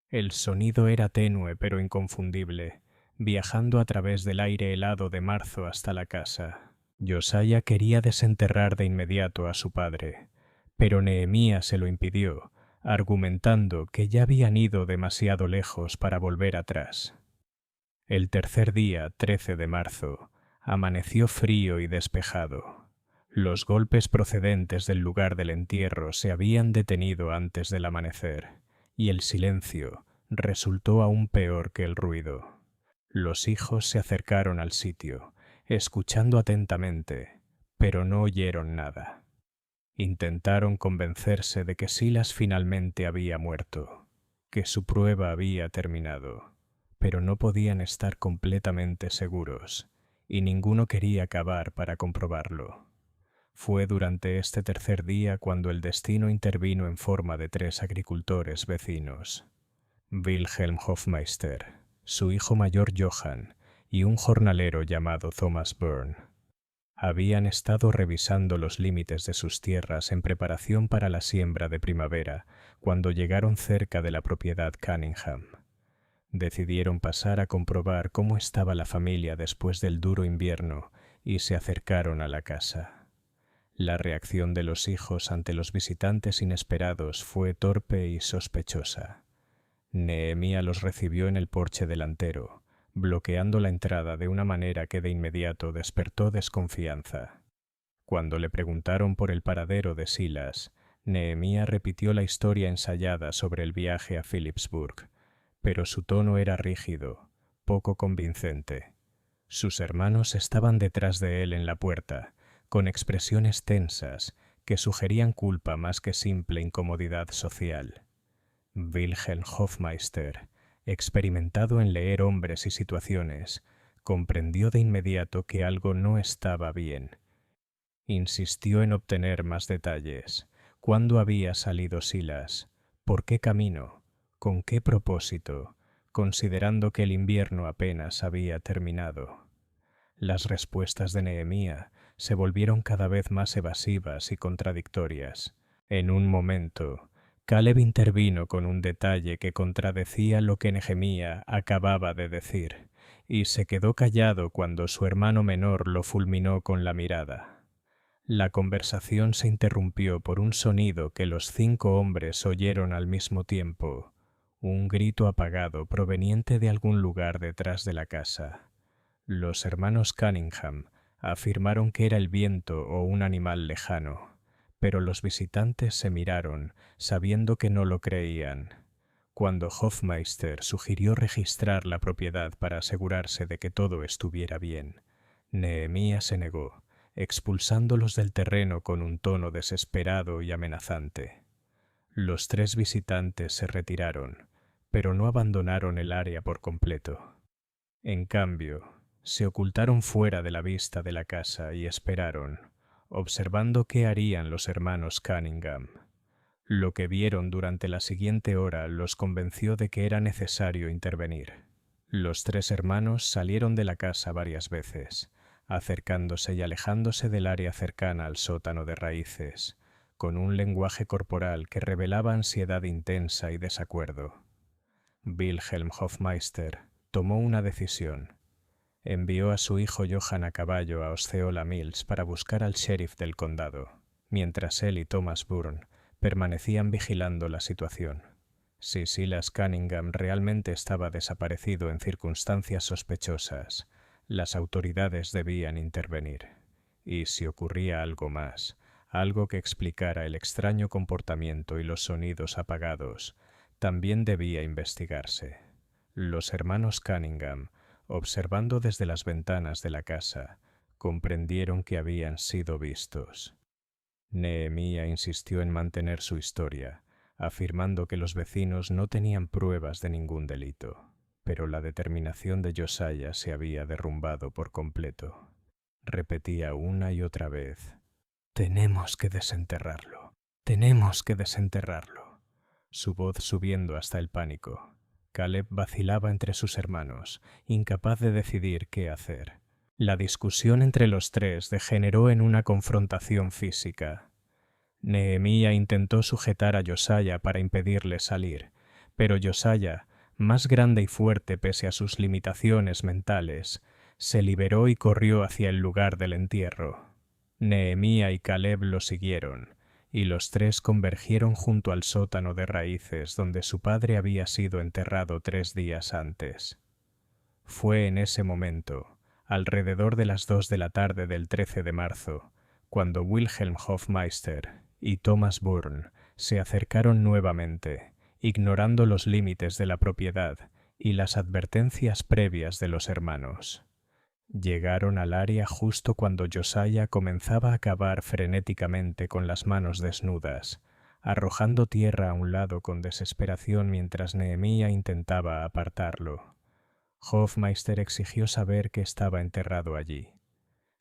El sonido era tenue pero inconfundible, viajando a través del aire helado de marzo hasta la casa. Josiah quería desenterrar de inmediato a su padre, pero Nehemías se lo impidió, argumentando que ya habían ido demasiado lejos para volver atrás. El tercer día, 13 de marzo, amaneció frío y despejado. Los golpes procedentes del lugar del entierro se habían detenido antes del amanecer, y el silencio resultó aún peor que el ruido. Los hijos se acercaron al sitio, escuchando atentamente, pero no oyeron nada. Intentaron convencerse de que Silas finalmente había muerto, que su prueba había terminado, pero no podían estar completamente seguros, y ninguno quería cavar para comprobarlo. Fue durante este tercer día cuando el destino intervino en forma de tres agricultores vecinos: Wilhelm Hofmeister, su hijo mayor Johann y un jornalero llamado Thomas Byrne. Habían estado revisando los límites de sus tierras en preparación para la siembra de primavera, cuando llegaron cerca de la propiedad Cunningham. Decidieron pasar a comprobar cómo estaba la familia después del duro invierno y se acercaron a la casa. La reacción de los hijos ante los visitantes inesperados fue torpe y sospechosa. Nehemia los recibió en el porche delantero, bloqueando la entrada de una manera que de inmediato despertó desconfianza. Cuando le preguntaron por el paradero de Silas, Nehemia repitió la historia ensayada sobre el viaje a Philipsburg, pero su tono era rígido, poco convincente. Sus hermanos estaban detrás de él en la puerta, con expresiones tensas que sugerían culpa más que simple incomodidad social. Wilhelm Hofmeister, experimentado en leer hombres y situaciones, comprendió de inmediato que algo no estaba bien. Insistió en obtener más detalles. ¿Cuándo había salido Silas? ¿Por qué camino? ¿Con qué propósito? Considerando que el invierno apenas había terminado. Las respuestas de Nehemia se volvieron cada vez más evasivas y contradictorias. En un momento, Caleb intervino con un detalle que contradecía lo que Nehemia acababa de decir, y se quedó callado cuando su hermano menor lo fulminó con la mirada. La conversación se interrumpió por un sonido que los 5 hombres oyeron al mismo tiempo, un grito apagado proveniente de algún lugar detrás de la casa. Los hermanos Cunningham afirmaron que era el viento o un animal lejano, pero los visitantes se miraron, sabiendo que no lo creían. Cuando Hofmeister sugirió registrar la propiedad para asegurarse de que todo estuviera bien, Nehemia se negó, expulsándolos del terreno con un tono desesperado y amenazante. Los 3 visitantes se retiraron, pero no abandonaron el área por completo. En cambio, se ocultaron fuera de la vista de la casa y esperaron, observando qué harían los hermanos Cunningham. Lo que vieron durante la siguiente hora los convenció de que era necesario intervenir. Los 3 hermanos salieron de la casa varias veces, acercándose y alejándose del área cercana al sótano de raíces, con un lenguaje corporal que revelaba ansiedad intensa y desacuerdo. Wilhelm Hofmeister tomó una decisión. Envió a su hijo Johann a caballo a Osceola Mills para buscar al sheriff del condado, mientras él y Thomas Byrne permanecían vigilando la situación. Si Silas Cunningham realmente estaba desaparecido en circunstancias sospechosas, las autoridades debían intervenir. Y si ocurría algo más, algo que explicara el extraño comportamiento y los sonidos apagados, también debía investigarse. Los hermanos Cunningham, observando desde las ventanas de la casa, comprendieron que habían sido vistos. Nehemia insistió en mantener su historia, afirmando que los vecinos no tenían pruebas de ningún delito, pero la determinación de Josiah se había derrumbado por completo. Repetía una y otra vez: «Tenemos que desenterrarlo, tenemos que desenterrarlo», su voz subiendo hasta el pánico. Caleb vacilaba entre sus hermanos, incapaz de decidir qué hacer. La discusión entre los 3 degeneró en una confrontación física. Nehemia intentó sujetar a Josiah para impedirle salir, pero Josiah, más grande y fuerte pese a sus limitaciones mentales, se liberó y corrió hacia el lugar del entierro. Nehemia y Caleb lo siguieron, y los 3 convergieron junto al sótano de raíces donde su padre había sido enterrado 3 días antes. Fue en ese momento, alrededor de las 2 de la tarde del 13 de marzo, cuando Wilhelm Hofmeister y Thomas Byrne se acercaron nuevamente, ignorando los límites de la propiedad y las advertencias previas de los hermanos. Llegaron al área justo cuando Josiah comenzaba a cavar frenéticamente con las manos desnudas, arrojando tierra a un lado con desesperación mientras Nehemia intentaba apartarlo. Hofmeister exigió saber qué estaba enterrado allí.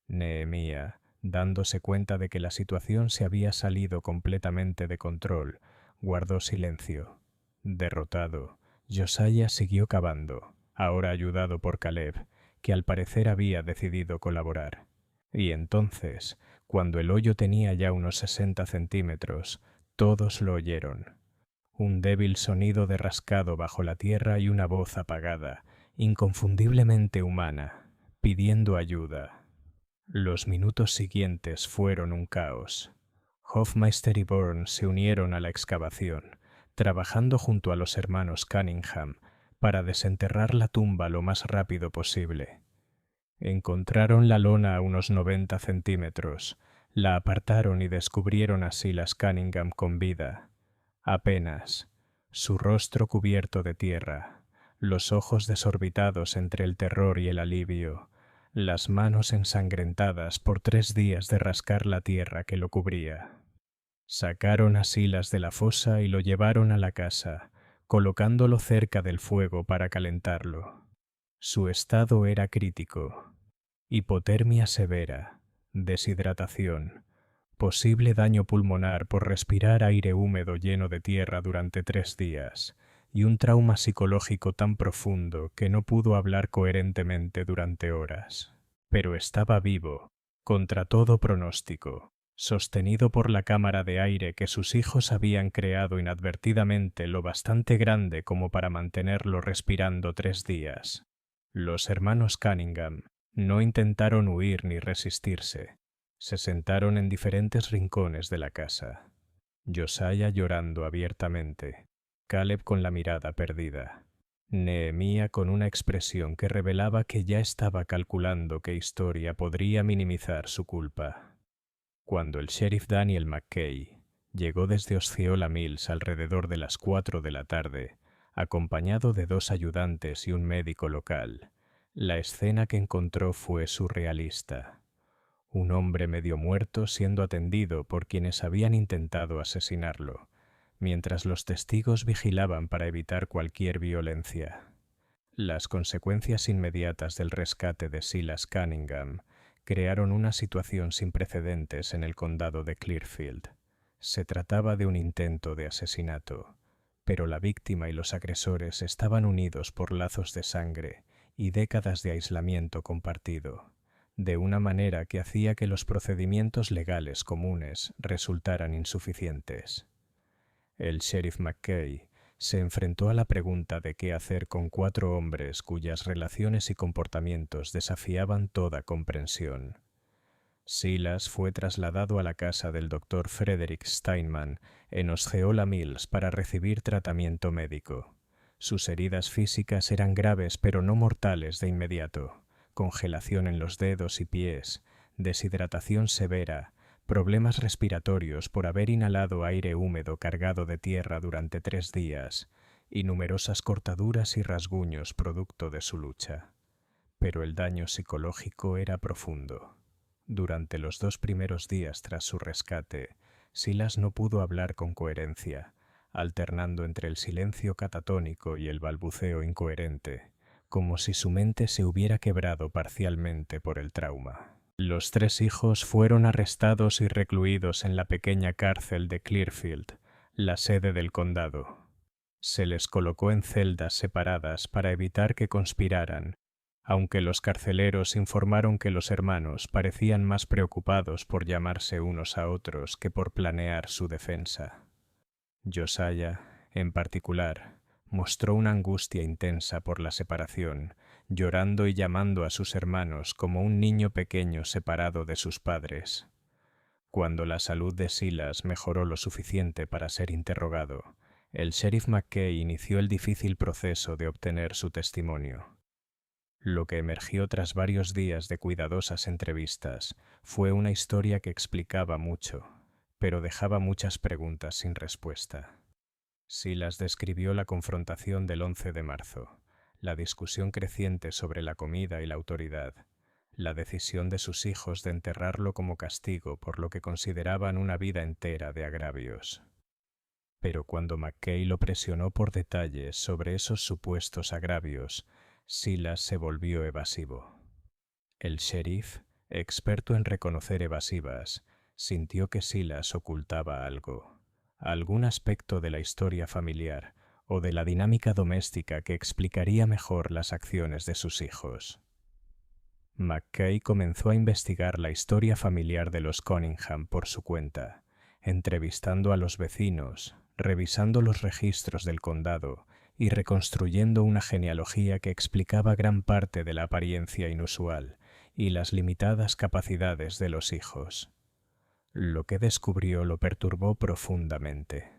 Nehemia, dándose cuenta de que la situación se había salido completamente de control, guardó silencio. Derrotado, Josiah siguió cavando, ahora ayudado por Caleb, que al parecer había decidido colaborar. Y entonces, cuando el hoyo tenía ya unos 60 centímetros, todos lo oyeron. Un débil sonido de rascado bajo la tierra y una voz apagada, inconfundiblemente humana, pidiendo ayuda. Los minutos siguientes fueron un caos. Hofmeister y Bourne se unieron a la excavación, trabajando junto a los hermanos Cunningham para desenterrar la tumba lo más rápido posible. Encontraron la lona a unos 90 centímetros, la apartaron y descubrieron a Silas Cunningham con vida. Apenas, su rostro cubierto de tierra, los ojos desorbitados entre el terror y el alivio, las manos ensangrentadas por 3 días de rascar la tierra que lo cubría. Sacaron a Silas de la fosa y lo llevaron a la casa, colocándolo cerca del fuego para calentarlo. Su estado era crítico. Hipotermia severa, deshidratación, posible daño pulmonar por respirar aire húmedo lleno de tierra durante 3 días, y un trauma psicológico tan profundo que no pudo hablar coherentemente durante horas. Pero estaba vivo, contra todo pronóstico, sostenido por la cámara de aire que sus hijos habían creado inadvertidamente lo bastante grande como para mantenerlo respirando 3 días. Los hermanos Cunningham no intentaron huir ni resistirse. Se sentaron en diferentes rincones de la casa. Josiah llorando abiertamente, Caleb con la mirada perdida, Nehemia con una expresión que revelaba que ya estaba calculando qué historia podría minimizar su culpa. Cuando el sheriff Daniel McKay llegó desde Osceola Mills alrededor de las 4 de la tarde, acompañado de 2 ayudantes y un médico local, la escena que encontró fue surrealista. Un hombre medio muerto siendo atendido por quienes habían intentado asesinarlo, mientras los testigos vigilaban para evitar cualquier violencia. Las consecuencias inmediatas del rescate de Silas Cunningham crearon una situación sin precedentes en el condado de Clearfield. Se trataba de un intento de asesinato, pero la víctima y los agresores estaban unidos por lazos de sangre y décadas de aislamiento compartido, de una manera que hacía que los procedimientos legales comunes resultaran insuficientes. El sheriff McKay se enfrentó a la pregunta de qué hacer con 4 hombres cuyas relaciones y comportamientos desafiaban toda comprensión. Silas fue trasladado a la casa del Dr. Frederick Steinman en Osceola Mills para recibir tratamiento médico. Sus heridas físicas eran graves pero no mortales de inmediato. Congelación en los dedos y pies, deshidratación severa, problemas respiratorios por haber inhalado aire húmedo cargado de tierra durante 3 días y numerosas cortaduras y rasguños producto de su lucha. Pero el daño psicológico era profundo. Durante los 2 primeros días tras su rescate, Silas no pudo hablar con coherencia, alternando entre el silencio catatónico y el balbuceo incoherente, como si su mente se hubiera quebrado parcialmente por el trauma. Los 3 hijos fueron arrestados y recluidos en la pequeña cárcel de Clearfield, la sede del condado. Se les colocó en celdas separadas para evitar que conspiraran, aunque los carceleros informaron que los hermanos parecían más preocupados por llamarse unos a otros que por planear su defensa. Josiah, en particular, mostró una angustia intensa por la separación, llorando y llamando a sus hermanos como un niño pequeño separado de sus padres. Cuando la salud de Silas mejoró lo suficiente para ser interrogado, el sheriff McKay inició el difícil proceso de obtener su testimonio. Lo que emergió tras varios días de cuidadosas entrevistas fue una historia que explicaba mucho, pero dejaba muchas preguntas sin respuesta. Silas describió la confrontación del 11 de marzo, la discusión creciente sobre la comida y la autoridad, la decisión de sus hijos de enterrarlo como castigo por lo que consideraban una vida entera de agravios. Pero cuando McKay lo presionó por detalles sobre esos supuestos agravios, Silas se volvió evasivo. El sheriff, experto en reconocer evasivas, sintió que Silas ocultaba algo, algún aspecto de la historia familiar o de la dinámica doméstica que explicaría mejor las acciones de sus hijos. McKay comenzó a investigar la historia familiar de los Cunningham por su cuenta, entrevistando a los vecinos, revisando los registros del condado y reconstruyendo una genealogía que explicaba gran parte de la apariencia inusual y las limitadas capacidades de los hijos. Lo que descubrió lo perturbó profundamente.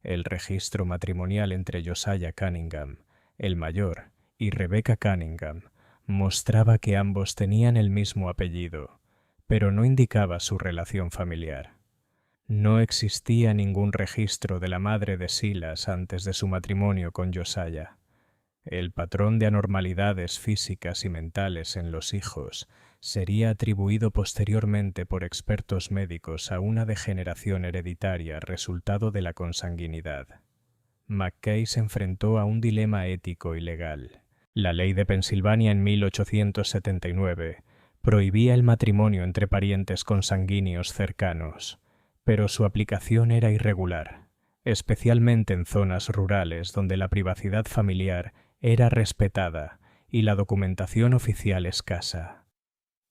El registro matrimonial entre Josiah Cunningham, el mayor, y Rebecca Cunningham mostraba que ambos tenían el mismo apellido, pero no indicaba su relación familiar. No existía ningún registro de la madre de Silas antes de su matrimonio con Josiah. El patrón de anormalidades físicas y mentales en los hijos sería atribuido posteriormente por expertos médicos a una degeneración hereditaria resultado de la consanguinidad. McKay se enfrentó a un dilema ético y legal. La ley de Pensilvania en 1879 prohibía el matrimonio entre parientes consanguíneos cercanos, pero su aplicación era irregular, especialmente en zonas rurales donde la privacidad familiar era respetada y la documentación oficial escasa.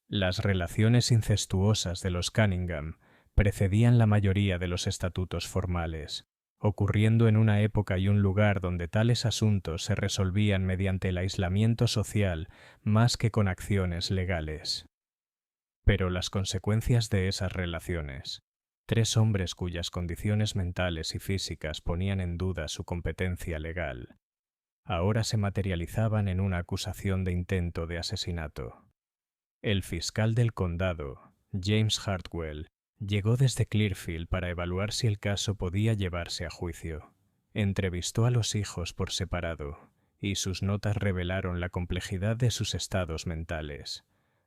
Las relaciones incestuosas de los Cunningham precedían la mayoría de los estatutos formales, ocurriendo en una época y un lugar donde tales asuntos se resolvían mediante el aislamiento social más que con acciones legales. Pero las consecuencias de esas relaciones, tres hombres cuyas condiciones mentales y físicas ponían en duda su competencia legal, ahora se materializaban en una acusación de intento de asesinato. El fiscal del condado, James Hartwell, llegó desde Clearfield para evaluar si el caso podía llevarse a juicio. Entrevistó a los hijos por separado, y sus notas revelaron la complejidad de sus estados mentales.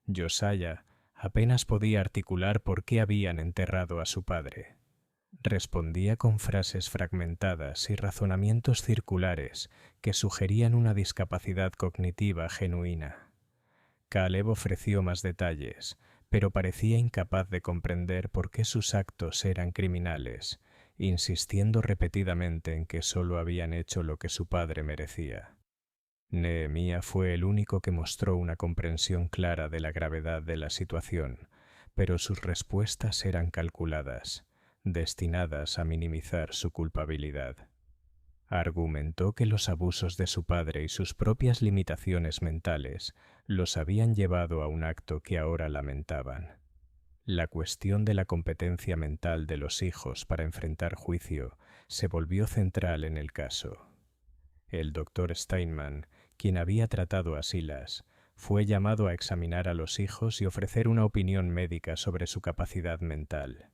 Josiah apenas podía articular por qué habían enterrado a su padre. Respondía con frases fragmentadas y razonamientos circulares que sugerían una discapacidad cognitiva genuina. Caleb ofreció más detalles, pero parecía incapaz de comprender por qué sus actos eran criminales, insistiendo repetidamente en que solo habían hecho lo que su padre merecía. Nehemia fue el único que mostró una comprensión clara de la gravedad de la situación, pero sus respuestas eran calculadas, destinadas a minimizar su culpabilidad. Argumentó que los abusos de su padre y sus propias limitaciones mentales los habían llevado a un acto que ahora lamentaban. La cuestión de la competencia mental de los hijos para enfrentar juicio se volvió central en el caso. El doctor Steinman, quien había tratado a Silas, fue llamado a examinar a los hijos y ofrecer una opinión médica sobre su capacidad mental.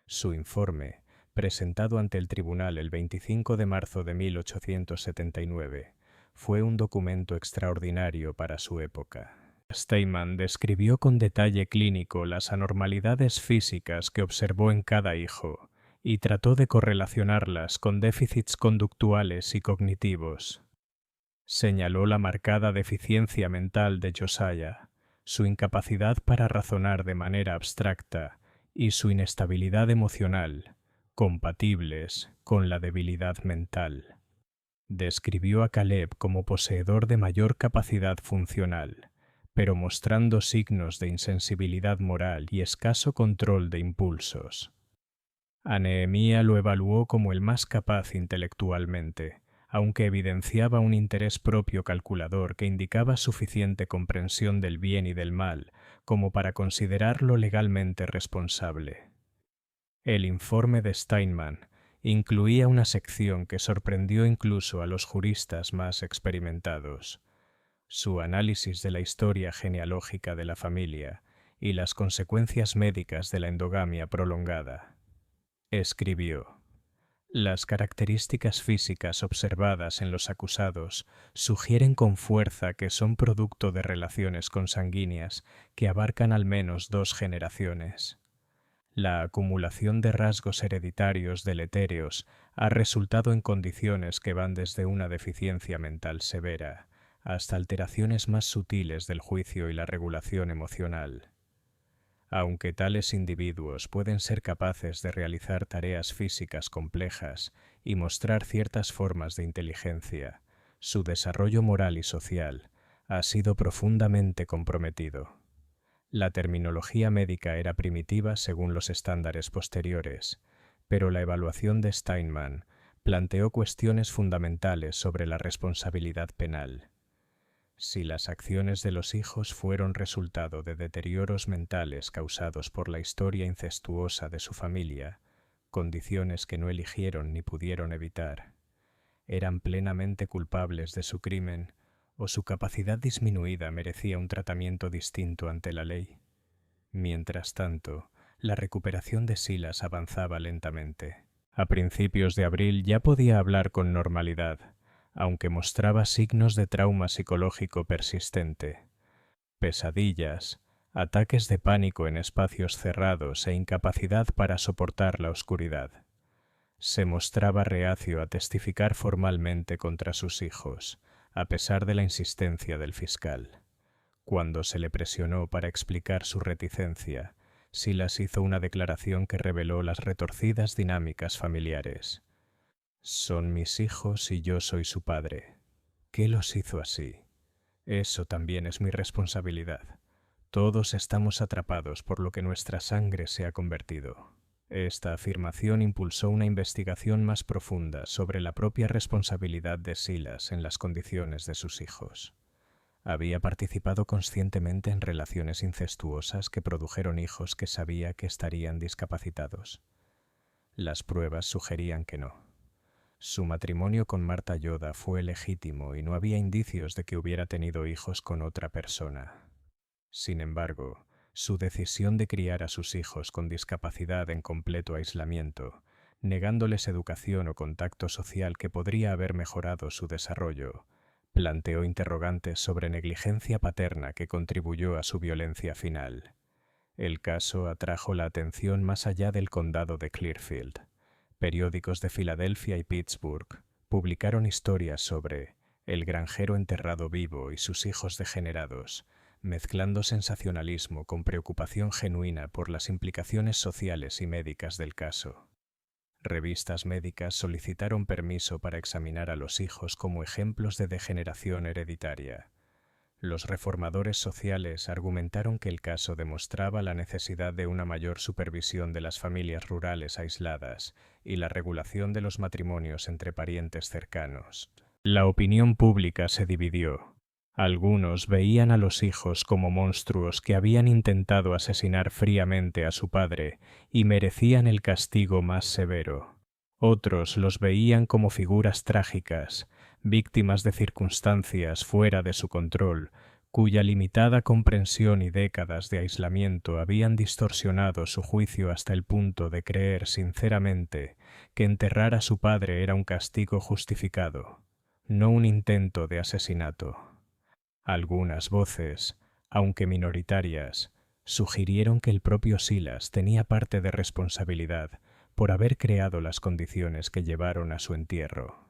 Su informe, presentado ante el tribunal el 25 de marzo de 1879, fue un documento extraordinario para su época. Steinman describió con detalle clínico las anormalidades físicas que observó en cada hijo y trató de correlacionarlas con déficits conductuales y cognitivos. Señaló la marcada deficiencia mental de Josiah, su incapacidad para razonar de manera abstracta y su inestabilidad emocional, compatibles con la debilidad mental. Describió a Caleb como poseedor de mayor capacidad funcional, pero mostrando signos de insensibilidad moral y escaso control de impulsos. A Nehemia lo evaluó como el más capaz intelectualmente, aunque evidenciaba un interés propio calculador que indicaba suficiente comprensión del bien y del mal como para considerarlo legalmente responsable. El informe de Steinman incluía una sección que sorprendió incluso a los juristas más experimentados: su análisis de la historia genealógica de la familia y las consecuencias médicas de la endogamia prolongada. Escribió: las características físicas observadas en los acusados sugieren con fuerza que son producto de relaciones consanguíneas que abarcan al menos 2 generaciones. La acumulación de rasgos hereditarios deletéreos ha resultado en condiciones que van desde una deficiencia mental severa hasta alteraciones más sutiles del juicio y la regulación emocional. Aunque tales individuos pueden ser capaces de realizar tareas físicas complejas y mostrar ciertas formas de inteligencia, su desarrollo moral y social ha sido profundamente comprometido. La terminología médica era primitiva según los estándares posteriores, pero la evaluación de Steinman planteó cuestiones fundamentales sobre la responsabilidad penal. Si las acciones de los hijos fueron resultado de deterioros mentales causados por la historia incestuosa de su familia, condiciones que no eligieron ni pudieron evitar, eran plenamente culpables de su crimen o su capacidad disminuida merecía un tratamiento distinto ante la ley. Mientras tanto, la recuperación de Silas avanzaba lentamente. A principios de abril ya podía hablar con normalidad, aunque mostraba signos de trauma psicológico persistente. Pesadillas, ataques de pánico en espacios cerrados e incapacidad para soportar la oscuridad. Se mostraba reacio a testificar formalmente contra sus hijos, a pesar de la insistencia del fiscal. Cuando se le presionó para explicar su reticencia, Silas hizo una declaración que reveló las retorcidas dinámicas familiares. «Son mis hijos y yo soy su padre. ¿Qué los hizo así? Eso también es mi responsabilidad. Todos estamos atrapados por lo que nuestra sangre se ha convertido». Esta afirmación impulsó una investigación más profunda sobre la propia responsabilidad de Silas en las condiciones de sus hijos. Había participado conscientemente en relaciones incestuosas que produjeron hijos que sabía que estarían discapacitados. Las pruebas sugerían que no. Su matrimonio con Marta Yoda fue legítimo y no había indicios de que hubiera tenido hijos con otra persona. Sin embargo, su decisión de criar a sus hijos con discapacidad en completo aislamiento, negándoles educación o contacto social que podría haber mejorado su desarrollo, planteó interrogantes sobre negligencia paterna que contribuyó a su violencia final. El caso atrajo la atención más allá del condado de Clearfield. Periódicos de Filadelfia y Pittsburgh publicaron historias sobre el granjero enterrado vivo y sus hijos degenerados, mezclando sensacionalismo con preocupación genuina por las implicaciones sociales y médicas del caso. Revistas médicas solicitaron permiso para examinar a los hijos como ejemplos de degeneración hereditaria. Los reformadores sociales argumentaron que el caso demostraba la necesidad de una mayor supervisión de las familias rurales aisladas y la regulación de los matrimonios entre parientes cercanos. La opinión pública se dividió. Algunos veían a los hijos como monstruos que habían intentado asesinar fríamente a su padre y merecían el castigo más severo. Otros los veían como figuras trágicas, víctimas de circunstancias fuera de su control, cuya limitada comprensión y décadas de aislamiento habían distorsionado su juicio hasta el punto de creer sinceramente que enterrar a su padre era un castigo justificado, no un intento de asesinato. Algunas voces, aunque minoritarias, sugirieron que el propio Silas tenía parte de responsabilidad por haber creado las condiciones que llevaron a su entierro.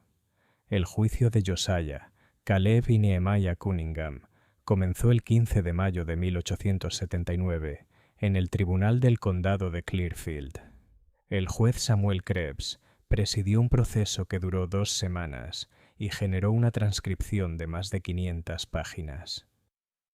El juicio de Josiah, Caleb y Nehemiah Cunningham comenzó el 15 de mayo de 1879 en el Tribunal del Condado de Clearfield. El juez Samuel Krebs presidió un proceso que duró 2 semanas y generó una transcripción de más de 500 páginas.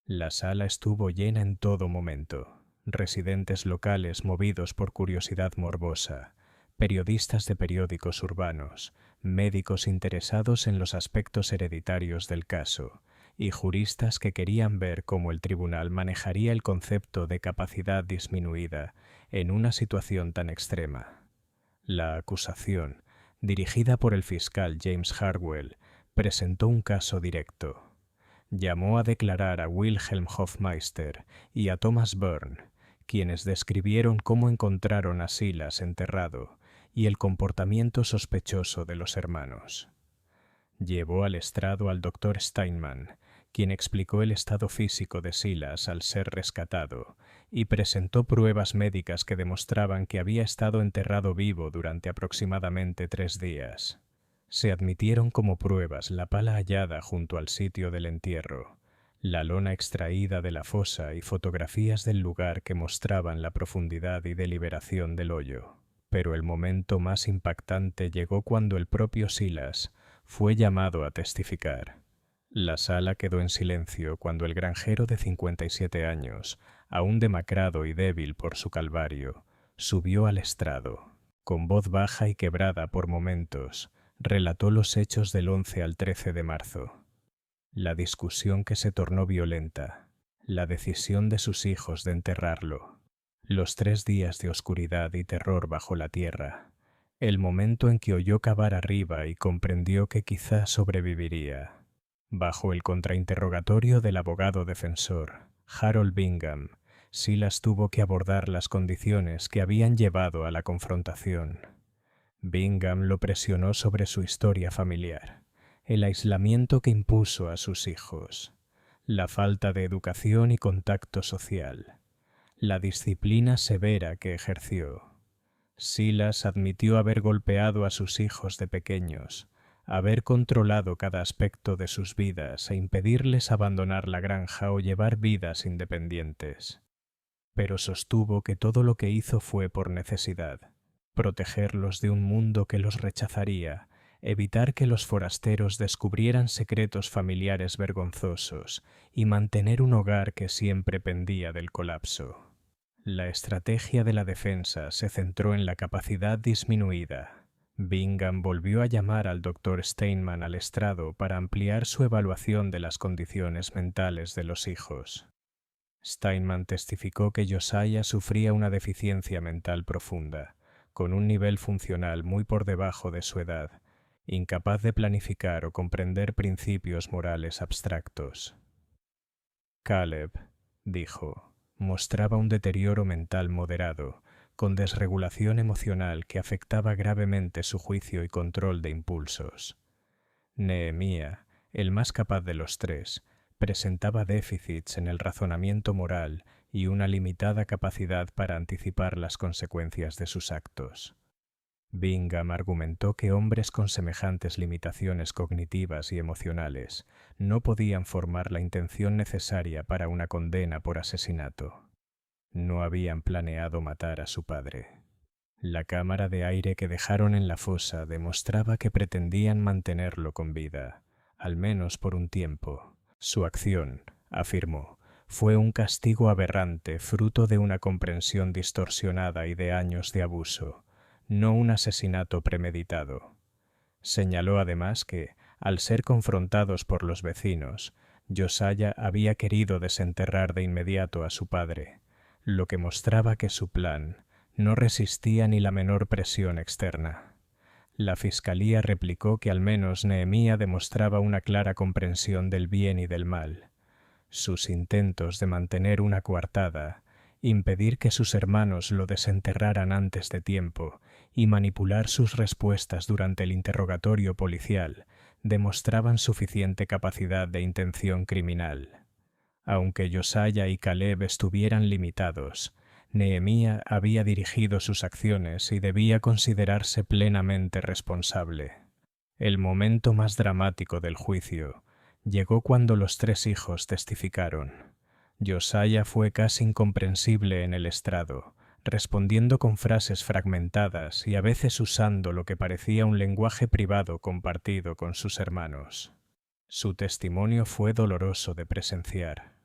La sala estuvo llena en todo momento. Residentes locales movidos por curiosidad morbosa, periodistas de periódicos urbanos, médicos interesados en los aspectos hereditarios del caso y juristas que querían ver cómo el tribunal manejaría el concepto de capacidad disminuida en una situación tan extrema. La acusación, dirigida por el fiscal James Harwell, presentó un caso directo. Llamó a declarar a Wilhelm Hofmeister y a Thomas Byrne, quienes describieron cómo encontraron a Silas enterrado y el comportamiento sospechoso de los hermanos. Llevó al estrado al Dr. Steinman, quien explicó el estado físico de Silas al ser rescatado y presentó pruebas médicas que demostraban que había estado enterrado vivo durante aproximadamente 3 días. Se admitieron como pruebas la pala hallada junto al sitio del entierro, la lona extraída de la fosa y fotografías del lugar que mostraban la profundidad y deliberación del hoyo. Pero el momento más impactante llegó cuando el propio Silas fue llamado a testificar. La sala quedó en silencio cuando el granjero de 57 años, aún demacrado y débil por su calvario, subió al estrado. Con voz baja y quebrada por momentos, relató los hechos del 11 al 13 de marzo. La discusión que se tornó violenta, la decisión de sus hijos de enterrarlo, los 3 días de oscuridad y terror bajo la tierra, el momento en que oyó cavar arriba y comprendió que quizá sobreviviría. Bajo el contrainterrogatorio del abogado defensor, Harold Bingham, Silas tuvo que abordar las condiciones que habían llevado a la confrontación. Bingham lo presionó sobre su historia familiar, el aislamiento que impuso a sus hijos, la falta de educación y contacto social, la disciplina severa que ejerció. Silas admitió haber golpeado a sus hijos de pequeños, haber controlado cada aspecto de sus vidas e impedirles abandonar la granja o llevar vidas independientes. Pero sostuvo que todo lo que hizo fue por necesidad, protegerlos de un mundo que los rechazaría, evitar que los forasteros descubrieran secretos familiares vergonzosos y mantener un hogar que siempre pendía del colapso. La estrategia de la defensa se centró en la capacidad disminuida. Bingham volvió a llamar al Dr. Steinman al estrado para ampliar su evaluación de las condiciones mentales de los hijos. Steinman testificó que Josiah sufría una deficiencia mental profunda, con un nivel funcional muy por debajo de su edad, incapaz de planificar o comprender principios morales abstractos. Caleb, dijo, mostraba un deterioro mental moderado, con desregulación emocional que afectaba gravemente su juicio y control de impulsos. Nehemías, el más capaz de los 3, presentaba déficits en el razonamiento moral y una limitada capacidad para anticipar las consecuencias de sus actos. Bingham argumentó que hombres con semejantes limitaciones cognitivas y emocionales no podían formar la intención necesaria para una condena por asesinato. No habían planeado matar a su padre. La cámara de aire que dejaron en la fosa demostraba que pretendían mantenerlo con vida, al menos por un tiempo. Su acción, afirmó, fue un castigo aberrante fruto de una comprensión distorsionada y de años de abuso, no un asesinato premeditado. Señaló además que, al ser confrontados por los vecinos, Josiah había querido desenterrar de inmediato a su padre, lo que mostraba que su plan no resistía ni la menor presión externa. La fiscalía replicó que al menos Nehemías demostraba una clara comprensión del bien y del mal. Sus intentos de mantener una coartada, impedir que sus hermanos lo desenterraran antes de tiempo y manipular sus respuestas durante el interrogatorio policial demostraban suficiente capacidad de intención criminal. Aunque Josiah y Caleb estuvieran limitados, Nehemías había dirigido sus acciones y debía considerarse plenamente responsable. El momento más dramático del juicio llegó cuando los 3 hijos testificaron. Josiah fue casi incomprensible en el estrado, respondiendo con frases fragmentadas y a veces usando lo que parecía un lenguaje privado compartido con sus hermanos. Su testimonio fue doloroso de presenciar.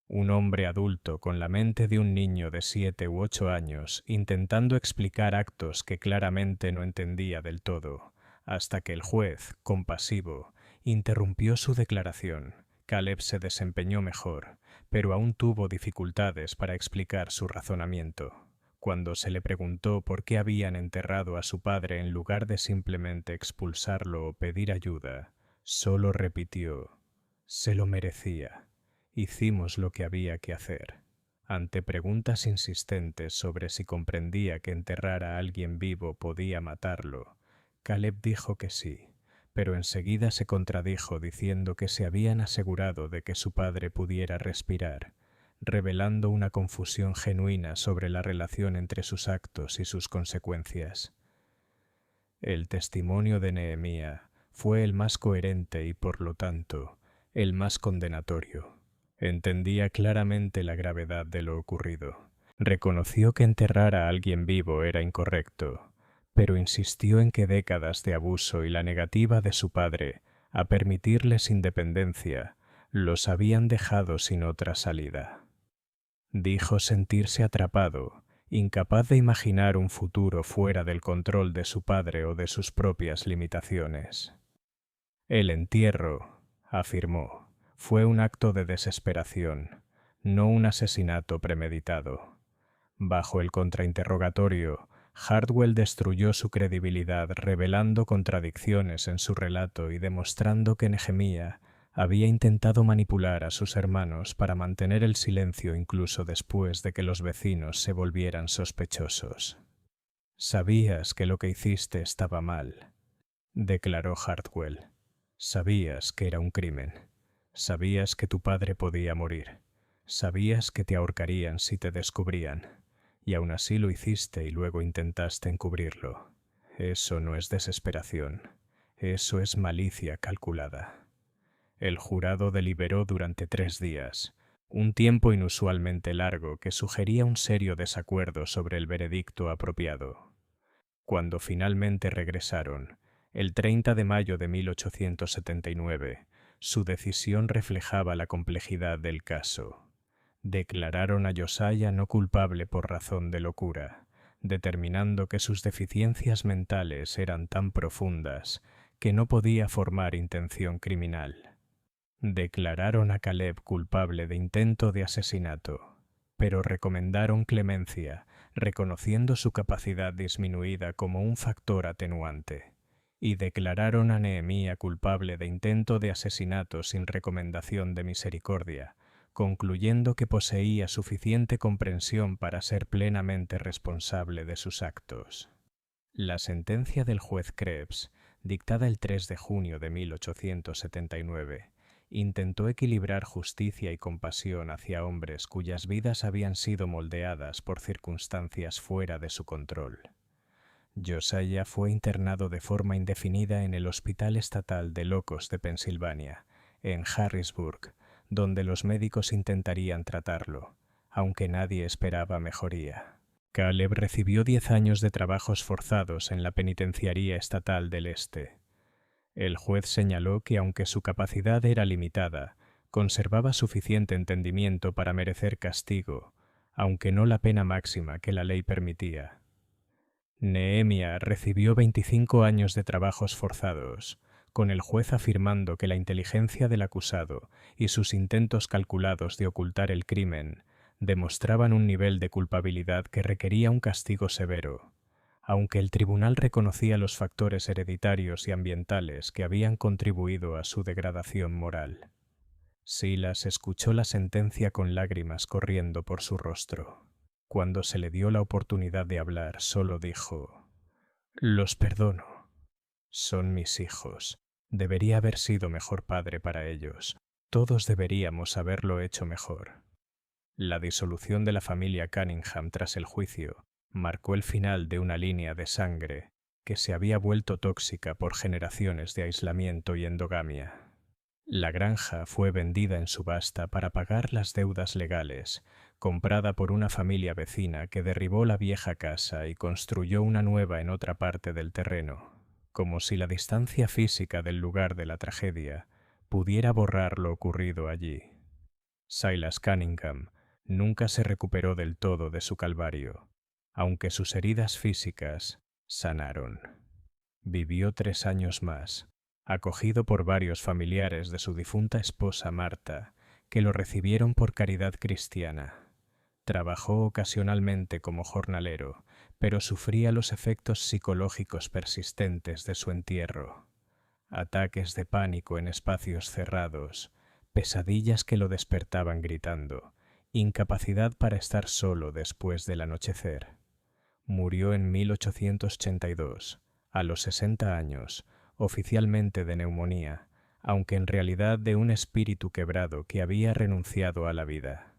Un hombre adulto con la mente de un niño de 7 u 8 años intentando explicar actos que claramente no entendía del todo, hasta que el juez, compasivo, interrumpió su declaración. Caleb se desempeñó mejor, pero aún tuvo dificultades para explicar su razonamiento. Cuando se le preguntó por qué habían enterrado a su padre en lugar de simplemente expulsarlo o pedir ayuda, solo repitió: «Se lo merecía. Hicimos lo que había que hacer». Ante preguntas insistentes sobre si comprendía que enterrar a alguien vivo podía matarlo, Caleb dijo que sí, pero enseguida se contradijo diciendo que se habían asegurado de que su padre pudiera respirar, revelando una confusión genuina sobre la relación entre sus actos y sus consecuencias. El testimonio de Nehemías fue el más coherente y, por lo tanto, el más condenatorio. Entendía claramente la gravedad de lo ocurrido. Reconoció que enterrar a alguien vivo era incorrecto, pero insistió en que décadas de abuso y la negativa de su padre a permitirles independencia, los habían dejado sin otra salida. Dijo sentirse atrapado, incapaz de imaginar un futuro fuera del control de su padre o de sus propias limitaciones. El entierro, afirmó, fue un acto de desesperación, no un asesinato premeditado. Bajo el contrainterrogatorio, Hardwell destruyó su credibilidad revelando contradicciones en su relato y demostrando que Nehemías había intentado manipular a sus hermanos para mantener el silencio incluso después de que los vecinos se volvieran sospechosos. «Sabías que lo que hiciste estaba mal», declaró Hardwell. «Sabías que era un crimen. Sabías que tu padre podía morir. Sabías que te ahorcarían si te descubrían. Y aún así lo hiciste y luego intentaste encubrirlo. Eso no es desesperación. Eso es malicia calculada». El jurado deliberó durante 3 días, un tiempo inusualmente largo que sugería un serio desacuerdo sobre el veredicto apropiado. Cuando finalmente regresaron, el 30 de mayo de 1879, su decisión reflejaba la complejidad del caso. Declararon a Josiah no culpable por razón de locura, determinando que sus deficiencias mentales eran tan profundas que no podía formar intención criminal. Declararon a Caleb culpable de intento de asesinato, pero recomendaron clemencia, reconociendo su capacidad disminuida como un factor atenuante, y declararon a Nehemías culpable de intento de asesinato sin recomendación de misericordia, concluyendo que poseía suficiente comprensión para ser plenamente responsable de sus actos. La sentencia del juez Krebs, dictada el 3 de junio de 1879, intentó equilibrar justicia y compasión hacia hombres cuyas vidas habían sido moldeadas por circunstancias fuera de su control. Josiah fue internado de forma indefinida en el Hospital Estatal de Locos de Pensilvania, en Harrisburg, donde los médicos intentarían tratarlo, aunque nadie esperaba mejoría. Caleb recibió 10 años de trabajos forzados en la Penitenciaría Estatal del Este. El juez señaló que aunque su capacidad era limitada, conservaba suficiente entendimiento para merecer castigo, aunque no la pena máxima que la ley permitía. Nehemías recibió 25 años de trabajos forzados, con el juez afirmando que la inteligencia del acusado y sus intentos calculados de ocultar el crimen demostraban un nivel de culpabilidad que requería un castigo severo, aunque el tribunal reconocía los factores hereditarios y ambientales que habían contribuido a su degradación moral. Silas escuchó la sentencia con lágrimas corriendo por su rostro. Cuando se le dio la oportunidad de hablar, solo dijo: «Los perdono. Son mis hijos. Debería haber sido mejor padre para ellos. Todos deberíamos haberlo hecho mejor». La disolución de la familia Cunningham tras el juicio marcó el final de una línea de sangre que se había vuelto tóxica por generaciones de aislamiento y endogamia. La granja fue vendida en subasta para pagar las deudas legales, comprada por una familia vecina que derribó la vieja casa y construyó una nueva en otra parte del terreno, como si la distancia física del lugar de la tragedia pudiera borrar lo ocurrido allí. Silas Cunningham nunca se recuperó del todo de su calvario, aunque sus heridas físicas sanaron. Vivió 3 años más, acogido por varios familiares de su difunta esposa Marta, que lo recibieron por caridad cristiana. Trabajó ocasionalmente como jornalero, pero sufría los efectos psicológicos persistentes de su entierro. Ataques de pánico en espacios cerrados, pesadillas que lo despertaban gritando, incapacidad para estar solo después del anochecer. Murió en 1882, a los 60 años, oficialmente de neumonía, aunque en realidad de un espíritu quebrado que había renunciado a la vida.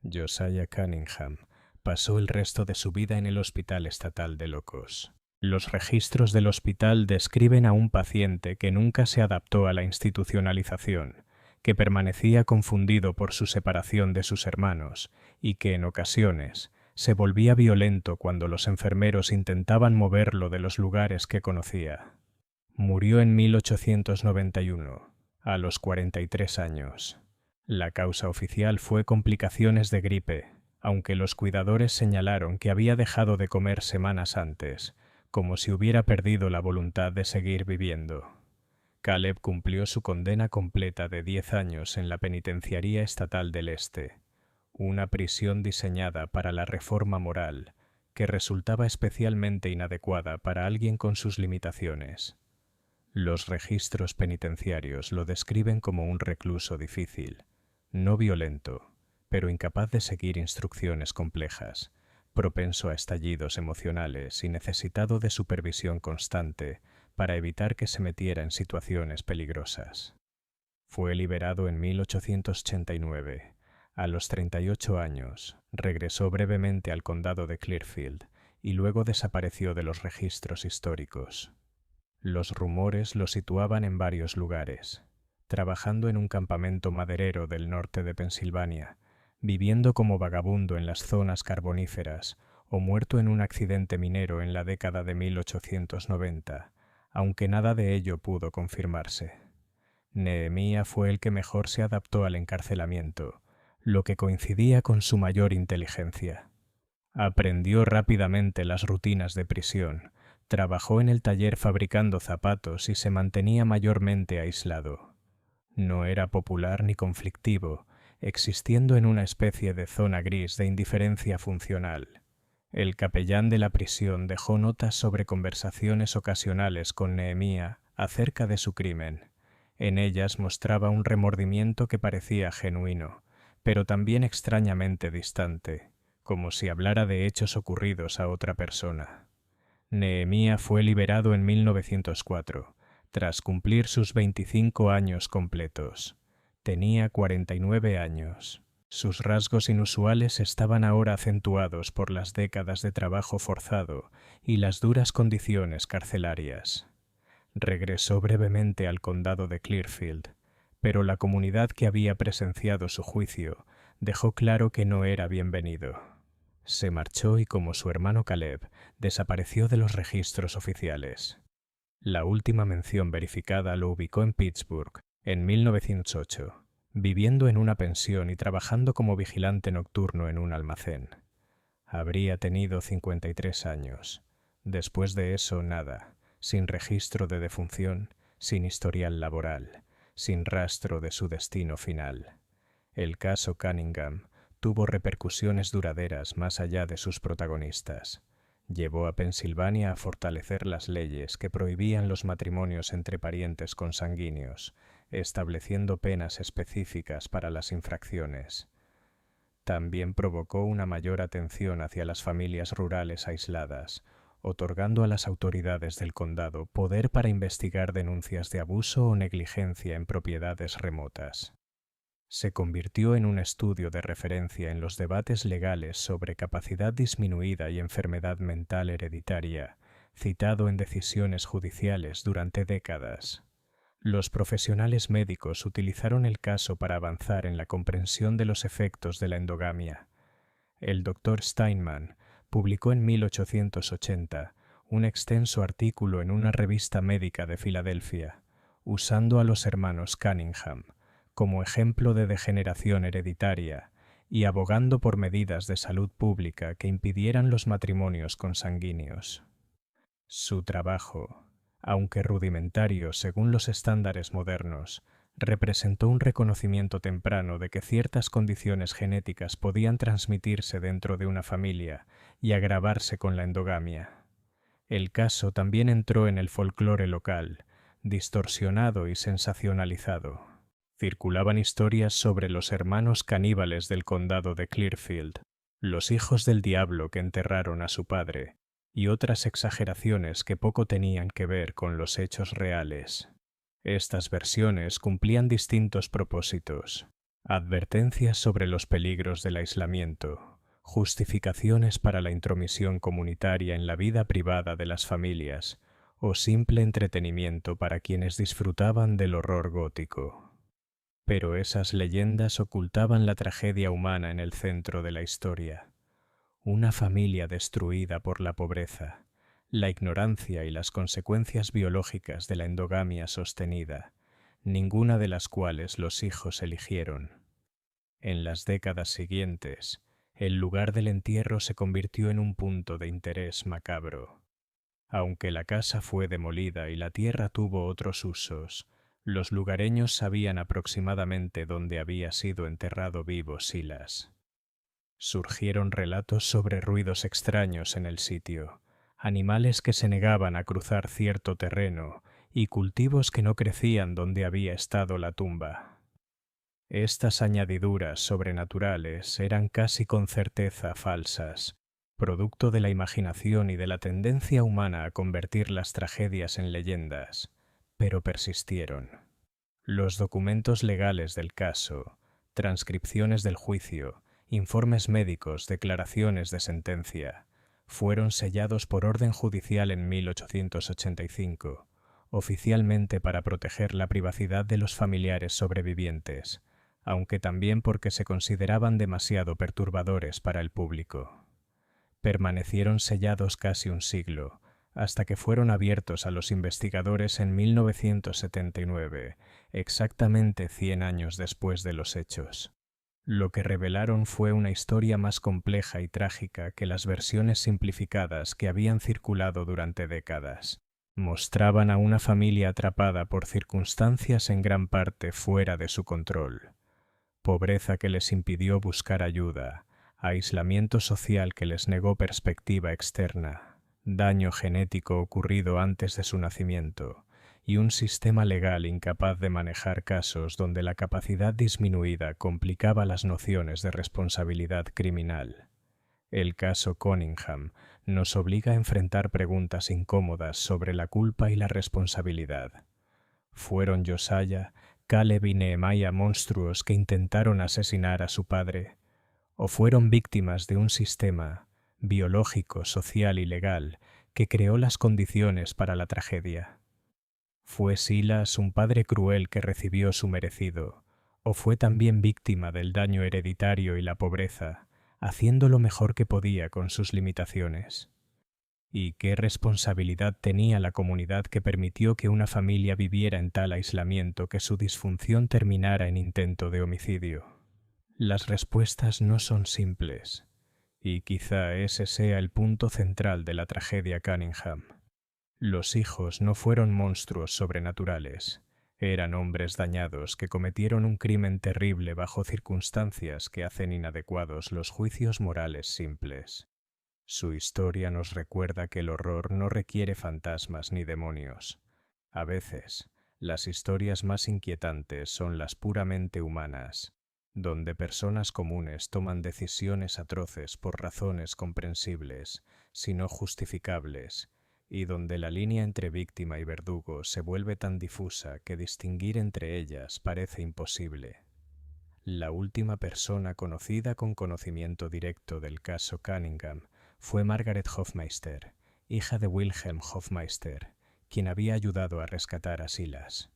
Josiah Cunningham pasó el resto de su vida en el Hospital Estatal de Locos. Los registros del hospital describen a un paciente que nunca se adaptó a la institucionalización, que permanecía confundido por su separación de sus hermanos y que, en ocasiones, se volvía violento cuando los enfermeros intentaban moverlo de los lugares que conocía. Murió en 1891, a los 43 años. La causa oficial fue complicaciones de gripe, aunque los cuidadores señalaron que había dejado de comer semanas antes, como si hubiera perdido la voluntad de seguir viviendo. Caleb cumplió su condena completa de 10 años en la Penitenciaría Estatal del Este, una prisión diseñada para la reforma moral, que resultaba especialmente inadecuada para alguien con sus limitaciones. Los registros penitenciarios lo describen como un recluso difícil, no violento, pero incapaz de seguir instrucciones complejas, propenso a estallidos emocionales y necesitado de supervisión constante para evitar que se metiera en situaciones peligrosas. Fue liberado en 1889. A los 38 años, regresó brevemente al condado de Clearfield y luego desapareció de los registros históricos. Los rumores lo situaban en varios lugares, trabajando en un campamento maderero del norte de Pensilvania, viviendo como vagabundo en las zonas carboníferas o muerto en un accidente minero en la década de 1890, aunque nada de ello pudo confirmarse. Nehemia fue el que mejor se adaptó al encarcelamiento, lo que coincidía con su mayor inteligencia. Aprendió rápidamente las rutinas de prisión, trabajó en el taller fabricando zapatos y se mantenía mayormente aislado. No era popular ni conflictivo, existiendo en una especie de zona gris de indiferencia funcional. El capellán de la prisión dejó notas sobre conversaciones ocasionales con Nehemia acerca de su crimen. En ellas mostraba un remordimiento que parecía genuino, pero también extrañamente distante, como si hablara de hechos ocurridos a otra persona. Nehemia fue liberado en 1904, tras cumplir sus 25 años completos. Tenía 49 años. Sus rasgos inusuales estaban ahora acentuados por las décadas de trabajo forzado y las duras condiciones carcelarias. Regresó brevemente al condado de Clearfield, pero la comunidad que había presenciado su juicio dejó claro que no era bienvenido. Se marchó y, como su hermano Caleb, desapareció de los registros oficiales. La última mención verificada lo ubicó en Pittsburgh, en 1908, viviendo en una pensión y trabajando como vigilante nocturno en un almacén. Habría tenido 53 años. Después de eso, nada, sin registro de defunción, sin historial laboral, sin rastro de su destino final. El caso Cunningham tuvo repercusiones duraderas más allá de sus protagonistas. Llevó a Pensilvania a fortalecer las leyes que prohibían los matrimonios entre parientes consanguíneos, estableciendo penas específicas para las infracciones. También provocó una mayor atención hacia las familias rurales aisladas, otorgando a las autoridades del condado poder para investigar denuncias de abuso o negligencia en propiedades remotas. Se convirtió en un estudio de referencia en los debates legales sobre capacidad disminuida y enfermedad mental hereditaria, citado en decisiones judiciales durante décadas. Los profesionales médicos utilizaron el caso para avanzar en la comprensión de los efectos de la endogamia. El Dr. Steinman publicó en 1880 un extenso artículo en una revista médica de Filadelfia, usando a los hermanos Cunningham como ejemplo de degeneración hereditaria y abogando por medidas de salud pública que impidieran los matrimonios consanguíneos. Su trabajo, aunque rudimentario según los estándares modernos, representó un reconocimiento temprano de que ciertas condiciones genéticas podían transmitirse dentro de una familia y agravarse con la endogamia. El caso también entró en el folclore local, distorsionado y sensacionalizado. Circulaban historias sobre los hermanos caníbales del condado de Clearfield, los hijos del diablo que enterraron a su padre, y otras exageraciones que poco tenían que ver con los hechos reales. Estas versiones cumplían distintos propósitos: advertencias sobre los peligros del aislamiento, justificaciones para la intromisión comunitaria en la vida privada de las familias, o simple entretenimiento para quienes disfrutaban del horror gótico. Pero esas leyendas ocultaban la tragedia humana en el centro de la historia. Una familia destruida por la pobreza, la ignorancia y las consecuencias biológicas de la endogamia sostenida, ninguna de las cuales los hijos eligieron. En las décadas siguientes, el lugar del entierro se convirtió en un punto de interés macabro. Aunque la casa fue demolida y la tierra tuvo otros usos, los lugareños sabían aproximadamente dónde había sido enterrado vivo Silas. Surgieron relatos sobre ruidos extraños en el sitio, animales que se negaban a cruzar cierto terreno y cultivos que no crecían donde había estado la tumba. Estas añadiduras sobrenaturales eran casi con certeza falsas, producto de la imaginación y de la tendencia humana a convertir las tragedias en leyendas, pero persistieron. Los documentos legales del caso, transcripciones del juicio, informes médicos, declaraciones de sentencia, fueron sellados por orden judicial en 1885, oficialmente para proteger la privacidad de los familiares sobrevivientes, aunque también porque se consideraban demasiado perturbadores para el público. Permanecieron sellados casi un siglo, hasta que fueron abiertos a los investigadores en 1979, exactamente 100 años después de los hechos. Lo que revelaron fue una historia más compleja y trágica que las versiones simplificadas que habían circulado durante décadas. Mostraban a una familia atrapada por circunstancias en gran parte fuera de su control. Pobreza que les impidió buscar ayuda, aislamiento social que les negó perspectiva externa, daño genético ocurrido antes de su nacimiento y un sistema legal incapaz de manejar casos donde la capacidad disminuida complicaba las nociones de responsabilidad criminal. El caso Cunningham nos obliga a enfrentar preguntas incómodas sobre la culpa y la responsabilidad. ¿Fueron Josiah, Caleb y Nehemiah monstruos que intentaron asesinar a su padre? ¿O fueron víctimas de un sistema biológico, social y legal que creó las condiciones para la tragedia? ¿Fue Silas un padre cruel que recibió su merecido, o fue también víctima del daño hereditario y la pobreza, haciendo lo mejor que podía con sus limitaciones? ¿Y qué responsabilidad tenía la comunidad que permitió que una familia viviera en tal aislamiento que su disfunción terminara en intento de homicidio? Las respuestas no son simples, y quizá ese sea el punto central de la tragedia Cunningham. Los hijos no fueron monstruos sobrenaturales, eran hombres dañados que cometieron un crimen terrible bajo circunstancias que hacen inadecuados los juicios morales simples. Su historia nos recuerda que el horror no requiere fantasmas ni demonios. A veces, las historias más inquietantes son las puramente humanas, donde personas comunes toman decisiones atroces por razones comprensibles, si no justificables, y donde la línea entre víctima y verdugo se vuelve tan difusa que distinguir entre ellas parece imposible. La última persona conocida con conocimiento directo del caso Cunningham fue Margaret Hofmeister, hija de Wilhelm Hofmeister, quien había ayudado a rescatar a Silas.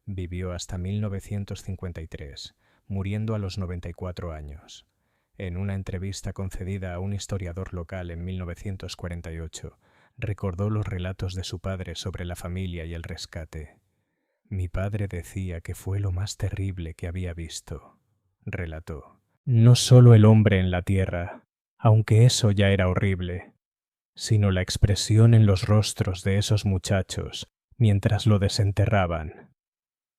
Vivió hasta 1953, muriendo a los 94 años. En una entrevista concedida a un historiador local en 1948, recordó los relatos de su padre sobre la familia y el rescate. «Mi padre decía que fue lo más terrible que había visto», relató. «No solo el hombre en la tierra, aunque eso ya era horrible, sino la expresión en los rostros de esos muchachos mientras lo desenterraban.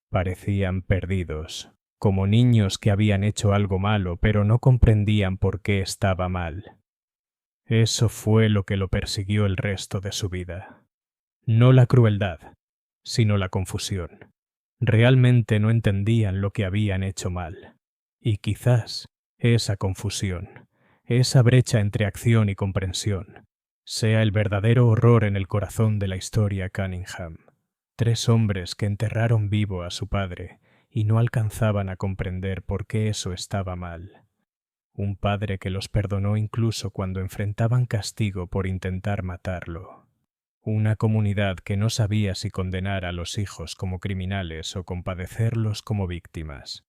Parecían perdidos, como niños que habían hecho algo malo pero no comprendían por qué estaba mal. Eso fue lo que lo persiguió el resto de su vida. No la crueldad, sino la confusión. Realmente no entendían lo que habían hecho mal. Y quizás esa confusión, esa brecha entre acción y comprensión, sea el verdadero horror en el corazón de la historia Cunningham. 3 hombres que enterraron vivo a su padre y no alcanzaban a comprender por qué eso estaba mal. Un padre que los perdonó incluso cuando enfrentaban castigo por intentar matarlo. Una comunidad que no sabía si condenar a los hijos como criminales o compadecerlos como víctimas.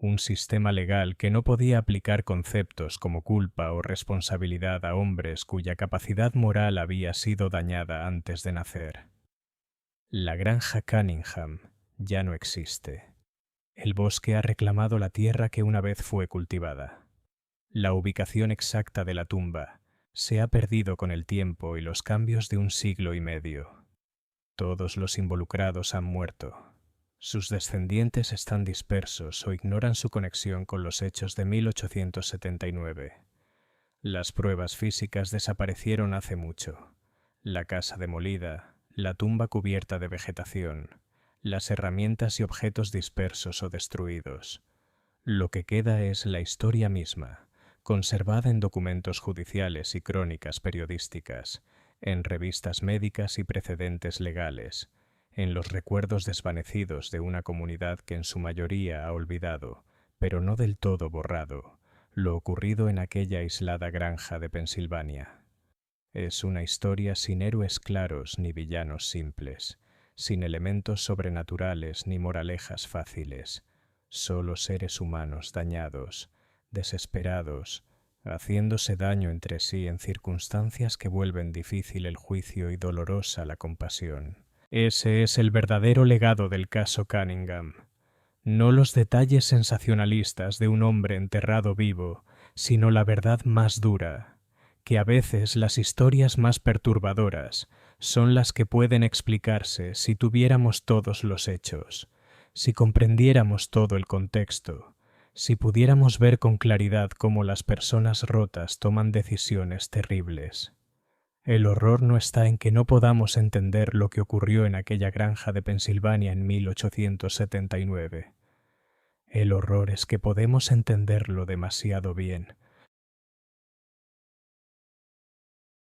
un sistema legal que no podía aplicar conceptos como culpa o responsabilidad a hombres cuya capacidad moral había sido dañada antes de nacer. La granja Cunningham ya no existe. El bosque ha reclamado la tierra que una vez fue cultivada. La ubicación exacta de la tumba se ha perdido con el tiempo y los cambios de un siglo y medio. Todos los involucrados han muerto. Sus descendientes están dispersos o ignoran su conexión con los hechos de 1879. Las pruebas físicas desaparecieron hace mucho. La casa demolida, la tumba cubierta de vegetación, las herramientas y objetos dispersos o destruidos. Lo que queda es la historia misma, conservada en documentos judiciales y crónicas periodísticas, en revistas médicas y precedentes legales, en los recuerdos desvanecidos de una comunidad que en su mayoría ha olvidado, pero no del todo borrado, lo ocurrido en aquella aislada granja de Pensilvania. Es una historia sin héroes claros ni villanos simples, sin elementos sobrenaturales ni moralejas fáciles, solo seres humanos dañados, desesperados, haciéndose daño entre sí en circunstancias que vuelven difícil el juicio y dolorosa la compasión. Ese es el verdadero legado del caso Cunningham. No los detalles sensacionalistas de un hombre enterrado vivo, sino la verdad más dura, que a veces las historias más perturbadoras son las que pueden explicarse si tuviéramos todos los hechos, si comprendiéramos todo el contexto, si pudiéramos ver con claridad cómo las personas rotas toman decisiones terribles. El horror no está en que no podamos entender lo que ocurrió en aquella granja de Pensilvania en 1879. El horror es que podemos entenderlo demasiado bien